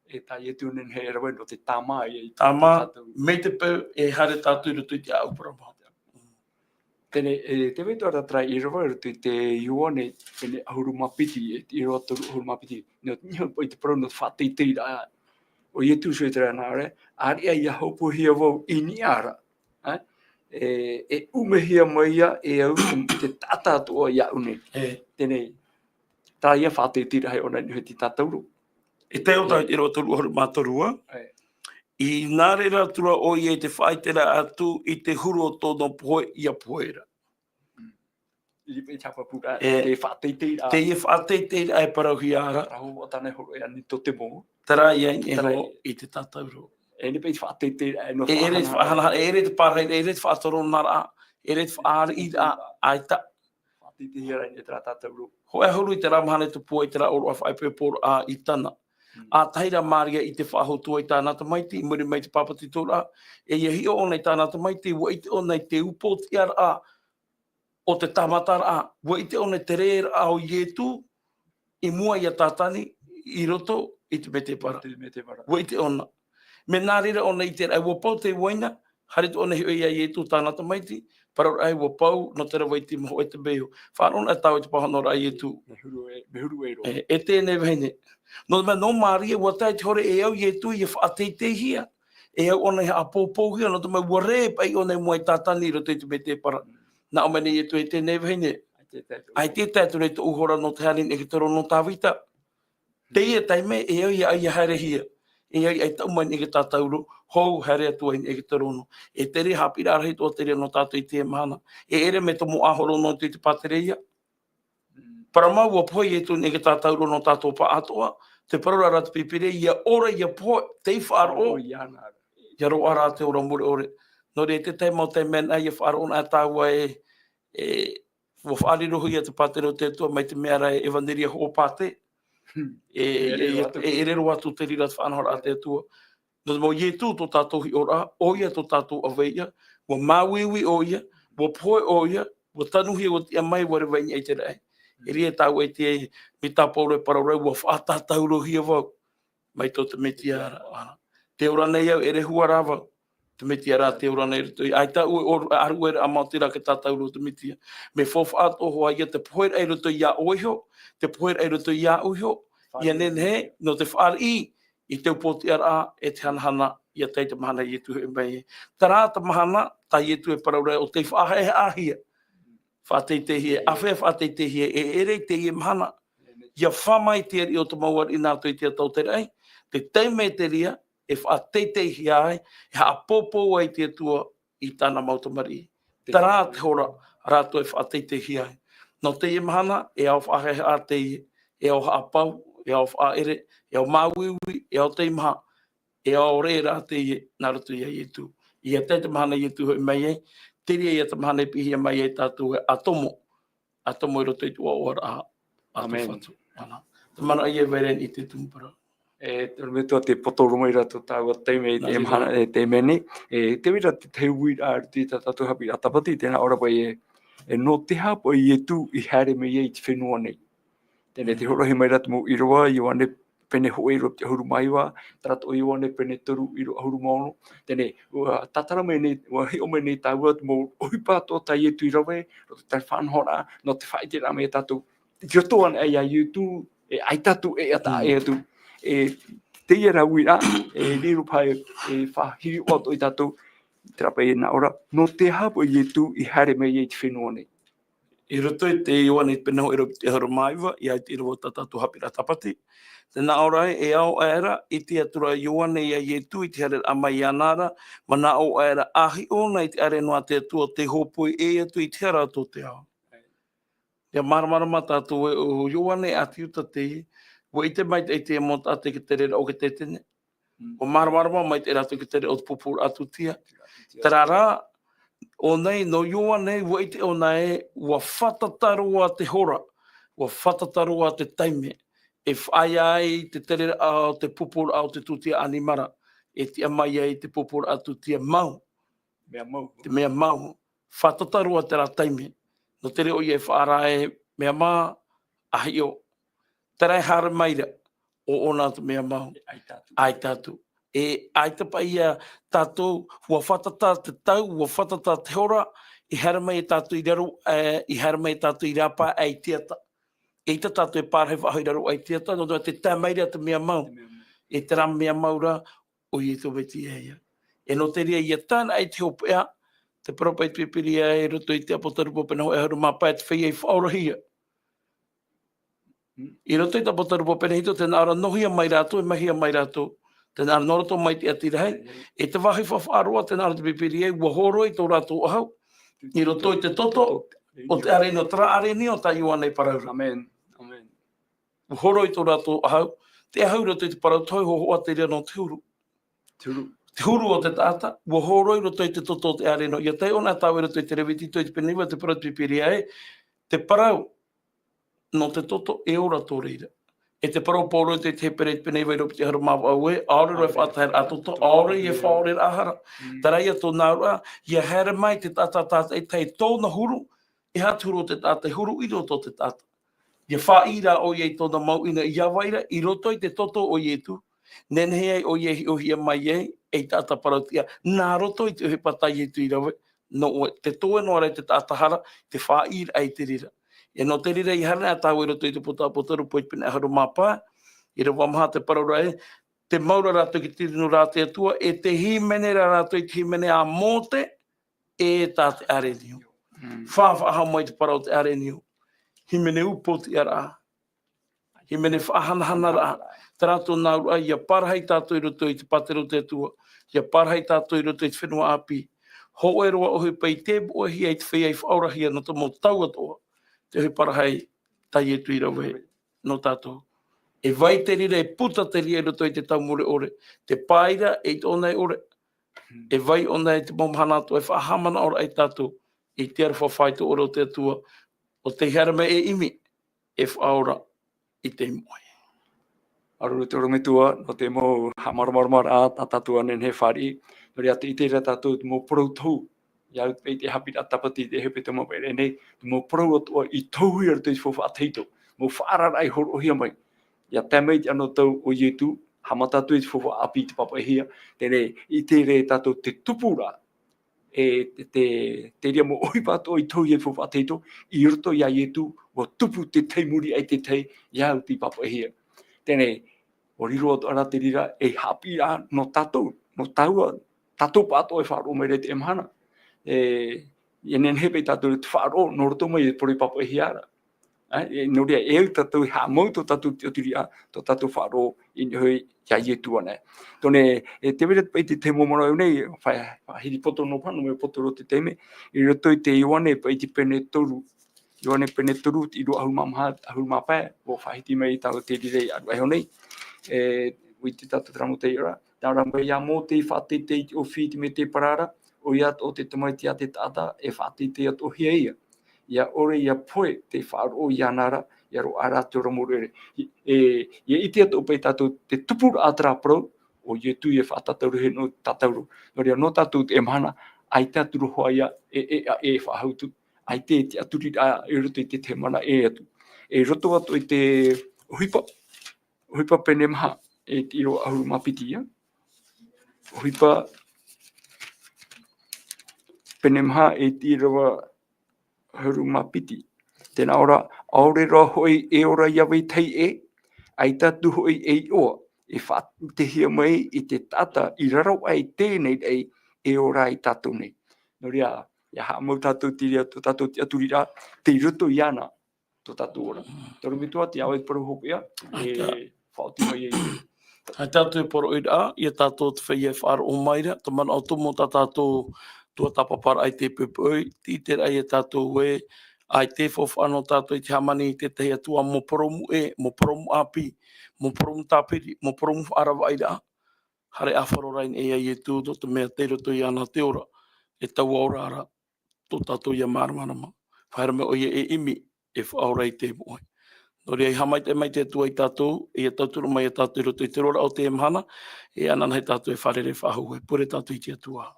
E tā ietu nen he rawe no te tāma i Tāma, me te pau e hare tātou rutu i te au para mo. Tene, te wetu ara trai i rawa rutu te ione, tene ahuru mapiti, i roa toru ahuru mapiti. Nio i te parau no whatei tei rā. O ietu sui te rana are, ari ai a hopu hia wau i ni ara. E umehia maia e au te tātātu o ia une. Tene, tā ia whatei tei rā hei ona ni te tātauru. E te o tau i roa toru ahuru mātorua. I nā reira tura o i e te whaitera atu i te huru o tōno poe ia poera. I pe chapa pura, te whateitei a. Te i whateitei a e parauhi ara. Rahu o tane horo e ani to te mō. Tara i ai e ho i te tātauro. E ni pe whateitei a no whahana. E re te whahana, e re te pārhei, e re te whaatoro nara. E re te whaari i a aita. Whateitei a ni e tera tātauro. Ho e huru i te ramahane tu pua i te ra oro a whaipe poro a i tana. A taira Maria i te whahotua i tānata maiti, i muri mai te papati tora, e ia hi o nei tānata maiti, wa i te o nei te upo ti ara a, o te tamatara a, wa i te o nei te reera a o ietu, i mua i a tātani, i roto, i te mete para. Wa i te ona. Me nā rira o nei te rai wapau te waina, hare te o nei i a ietu tānata maiti, para rai wapau no te rawa i te moho e te beho. Whanona e tau i te pahano rai ietu. Me huru e ro. E tēnei vahine. No me no Maria watai te hore e au ietu i e whaatei hia. E au ona a pōpō hia, no te mai ware pai o nei mua i tātani ro te me te para. Nā o mene ietu e tēnei vahine. Ai te tātu rei te uhora no te harin e ki toro no tāwita. Te ia taime e au i a haere hia. E au i ai tau mai e ki tātauro, hou haere atua e ki toro no. E tere hapira arahi tō tere no tātou i te mahana. E ere me tomo ahoro no te patereia. Para mau a poi e tu ne ke tātauro no tātou pa atoa, te parura rata pipire, ia ora ia poi, te whaaro. Ia ro ara te ora mure ore. No re te te mau te mena, ia whaaro na tāua wo whaari rohu ia te pātero te tua, mai te meara e evangeria ho pāte. E rero atu te rira te whanahora a te tua. No te mau ie tū tō tātou hi ora, o ia tō tātou aveia, wo māwiwi o ia, wo poi o ia, wo tanuhi o tia mai ware vaini ei te rei. E ria tau e te mi tāpau rei para rei, wa whaatatauro hia wau. Mai tō te meti ara. Te ora nei au, ere hua rā wau. Te meti ara, te ora nei rito. Ai tā ue aru ere a mautira ke tātauro te meti. Me whawha ato hoa ia te poher ei rito ia oiho, te poher ei rito ia uiho, ia nen he, no te whaari i te upoti ara e te hanahana, ia tei te mahana i etu he mai. Tara ta mahana, ta i etu e para rei, o te whaahe ahia. Whatei te hie, awhea whatei te hie, e ere te hie mahana. Ia whamai te eri o te mauar i nātoi te atau te rei, te teime te ria, e whatei te hie ai, e hapōpō ai te atua i tāna mautamari. Tara te hora, rātou e whatei te hie ai. No te hie mahana, e au whahehe a te hie, e au haapau, e au whaere, e au māwiwi, e au te maha, e au re rā te hie, nā ratu ia i etu. Ia te mahana i etu hoi mai ei, tiri e te mahane pihia mai e tātou e atomo. Atomo i roto i tua ora a whatu. Te mana i e veren i te tumpara. Tōna me tua te potoro mai rato tāua teime i te mahana e te mene. Te wira te te hui a te tātou hapi a tapati, tēnā ora pai e no te hapa i e tū i haere me i te whenua nei. Tēnei te horohi mai rato mo i roa, i wane pene hoi ro te ahuru maiwa, tarato i wane pene toru i ro ahuru maono. Tēnei, tatara me nei, hi o me nei tāua mo ohipa tō tai e tu i rawe, ro te tai whanhora, no te whaite rā me tātou. Ki o tōan e ai tū, e ai tātou e ata e atu. Te ia rau i rā, e liru pai e whahiri o ato i tātou, te rapa e nā ora, no te hapo i tū i haere me i te whenua nei. I roto i te iwane i peneho i te ahuru maiwa, i ai te iro tātou hapi rā tapati. Tēnā ora e au aera i te atura iwane i a ietu i te hare amai anara, ma nā au aera ahi ona i te are noa te atua te hopoi e atu i te hara ato te ao. Ia maramarama tātou e o iwane ati uta te i, wo i te mai te te mo tate ki te rera o ke te tene. O maramarama mai te ratu ki te rera o te pupura atu tia. Tarara, o nei no iwane wo i te o nei, wa whatataroa te hora, wa whatataroa te taime, e whai ai te tere au te pupur au te tutia animara, e tia mai ai te pupur au tutia mau, Mea mau. te mea mau. Whatatarua te rā taime, no tere o i e whaarae mea mā, ahi o, tarai hara maira, o ona te mea mau, Ai tātu. ai tātu. E ai te pa ia tātou, ua whatata te tau, ua whatata te hora, i hara mai tātou i raro, i hara mai tātou i rapa ai tiata. E te tātou e pārhei whahoi raro ai tiata, no te tamaira te mea mau. Te mea mau. E te rā mea maura, o i e tō veti eia. E no te rea i a tāna ai te hopea, te propai pipiri e roto i te apotarupo pena ho e haru mapa e te whai e whaorahia. I roto i te apotarupo pena hito, te nāra nohia mai rātou, e mahia mai rātou, te nāra noroto mai te atira hei, e te wahi whawharoa, te nāra te pipiri e, ua horo i tō rātou ahau, i roto i te toto, o te areno tra areni o ta iuanei paraura. Amen. Amen. Ua horo i tō rātou ahau, te ahau roto i te parautoi ho hoa te rea no te huru. Turu. Te huru o te tata, ua horo i roto i te toto o te areno. Ia tei ona tau i roto i te rewiti toi te peniwa, te parau pipiri e, te parau no te toto e ora tō reira. E te parau pōro i te pere i peniwa i roto i haru mawa au e, aore roi whaatahera atoto, aore i e whaore ahara. Tarai a tō naura, ia here mai te tata e tei tōna huru, e hatu huru o te tata, huru i roto o te tata. Ia whaira o i tōna mauina i awaira, i roto i te toto o i tu, nenhei o i o hia mai e tata parautia. Nā roto i te uhe patai e tu i rawe, no te toe no are te tātahara, te whaira ai te rira. E no te rira i hana a tāu e roto i te potaru po i pina haru mapa, i rawa maha te paraura e, te maura rātou ki tirinu rāte atua, e te himene rātou i te himene a mōte, e tā te areniu. Whawhaha mai te parau te areniu. Himene upo te ara. Himene whahanahana rā. Te rātou nāru ai, ia parahai tātou i roto i te patero te atua, ia parahai tātou i roto i te whenua api. Ho e roa ohi pei te bohi ai te whai ai whaurahia no te mō tau atoa, te hui parahai tai e tui rawe no tātou. E vai te rira, e puta te rira i roto i te taumure ore, te paira e tōnei ore, e vai ona e te momhana atua, e whahamana ora ai tātou, i te ara whawhaitu ora o te atua, o te harame e imi, e whaora i te moe. Aruru te rongitua, no te mō hamaramar a tātua nen he whari, no rea te ite rea tātou te mō prautou, iau pei te hapira tapati te hepe te mō pere nei, te mō prautua i tauhi ar te whawha teito, mō whaararai horohia mai. Ia tamei te ano tau o ietu, hamatatu i te whawha api te papahia, tene i te re tātou te tupura, e te rea mō oi pato i tauhi e whawha teito, i roto ia ietu, o tupu te teimuri ai te tei, iau te papahia. Tēnei, o riro o ara te rira e hapira no tātou, no taua, tātou pātou e whāro mai re te emhana. E nen hepe tātou te whāro, no roto mai e pori papa e hiara. No rea e au tātou ha mau tō tātou te otiria, tō tātou whāro i hoi kia ietu ana. Tōne, te wera pai te te momoro au nei, hiri poto no pano me poto ro te teime, i roto i te iwane pai te pene toru, Ioane pene turu i roa ahuru mapae, o whahiti mai tāu te rirei aru ai honei. Ui te tātou tramutai ora, tā ramba ia mō te whātete o whiti me te parara, o ia o te tamaiti a te tāta, e whātete at o hia ia. Ia ore ia poe te whaaro ia nara, ia ro ara te ramurere. Ia iti at o pei tātou te tupura atra pro, o ia tu ia whātatauru he no tātauru. No rea no tātou te emhana, ai tāturu hoa ia e whahautu. Ai te aturi a e roto i te mana e atu. E roto atu i te huipa pene maha e tiro ahuru mapiti ia. Huipa pene maha e tiro ahuru mapiti. Tēnā ora, aore roa hoi e ora iawei tei e, ai tatu hoi e oa, e whātehia mai i te tata, i rarau ai tēnei ei e ora i tatu nei. No rea, ia haa mau tātou tiria, tō tātou te aturira, te roto i ana, tō tātou ora. Toro mitua, te awe paru hoku ia, e whaoti mai e. Hai tātou e poro ira, ia tātou te whai e whaaro o maira, ta mana o tumo tā tātou tua tapapara ai te pupui, ti te rai e tātou e, ai te whawhano tātou i te hamani i te tehi atua, mo poromu e, mo poromu api, mo poromu tāpiri, mo poromu arawa ira, hare awharo rain e ai e tūto, te mea te roto i ana te ora, e tau aura ara, tō tātou ia māramarama. Whaera me o ia e imi, e whaora i te moe. Nori ai hamai te mai te atua i tātou, e tauturu mai a tātou i roto i te rora o te emhana, e anana hei tātou e wharere whahu, e pure tātou i te atua.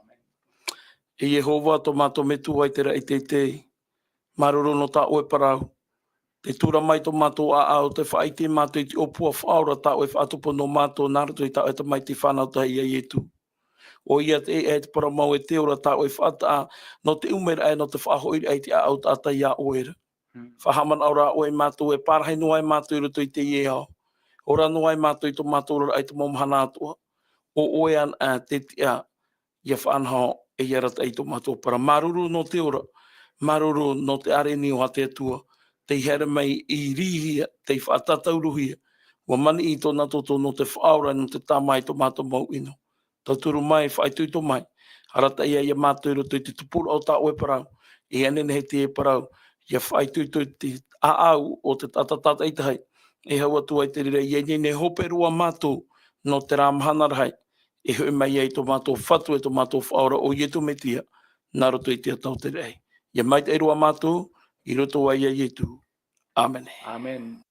E Jehova, tō mātou me tu ai te rei te maruru no tā oe parau. Te tura mai tō mātou a au, te whaiti mātou i te opua whaura tā oe whaatupo no mātou nāruto i tā oe te mai te whanau tā ia i etu. O ia te e te paramau e te ora tā oe whata no te umera e no te whahoi ai te au tāta ia oera. Whahaman aura oe mātou e pārhai noa e mātou i roto i te iehao. Ora noa e mātou i tō mātou rara ai te momhana atua. O oe an te tia ia whanhao e iarata i tō mātou para. Maruru no te ora, maruru no te areni o te atua. Te here mai i rihia, te whatatauruhia. Wa mani i tōna toto no te whaura no te tamai tō mātou mau ino. Tauturu mai, whaituito mai. Harata ia ia mātou i roto i te tupura o tā oe parau. E anene he te e parau. Ia whaituito i te aau o te tatatata i tahai. E hau atu ai te rira i ne hoperua mātou no te rāmahana rahai. E hui mai ai tō mātou whatu e tō mātou whaura o ietu me tia. Nā roto i te atau te rei. Ia mai te erua mātou. I roto ai a ietu. Amen. Amen.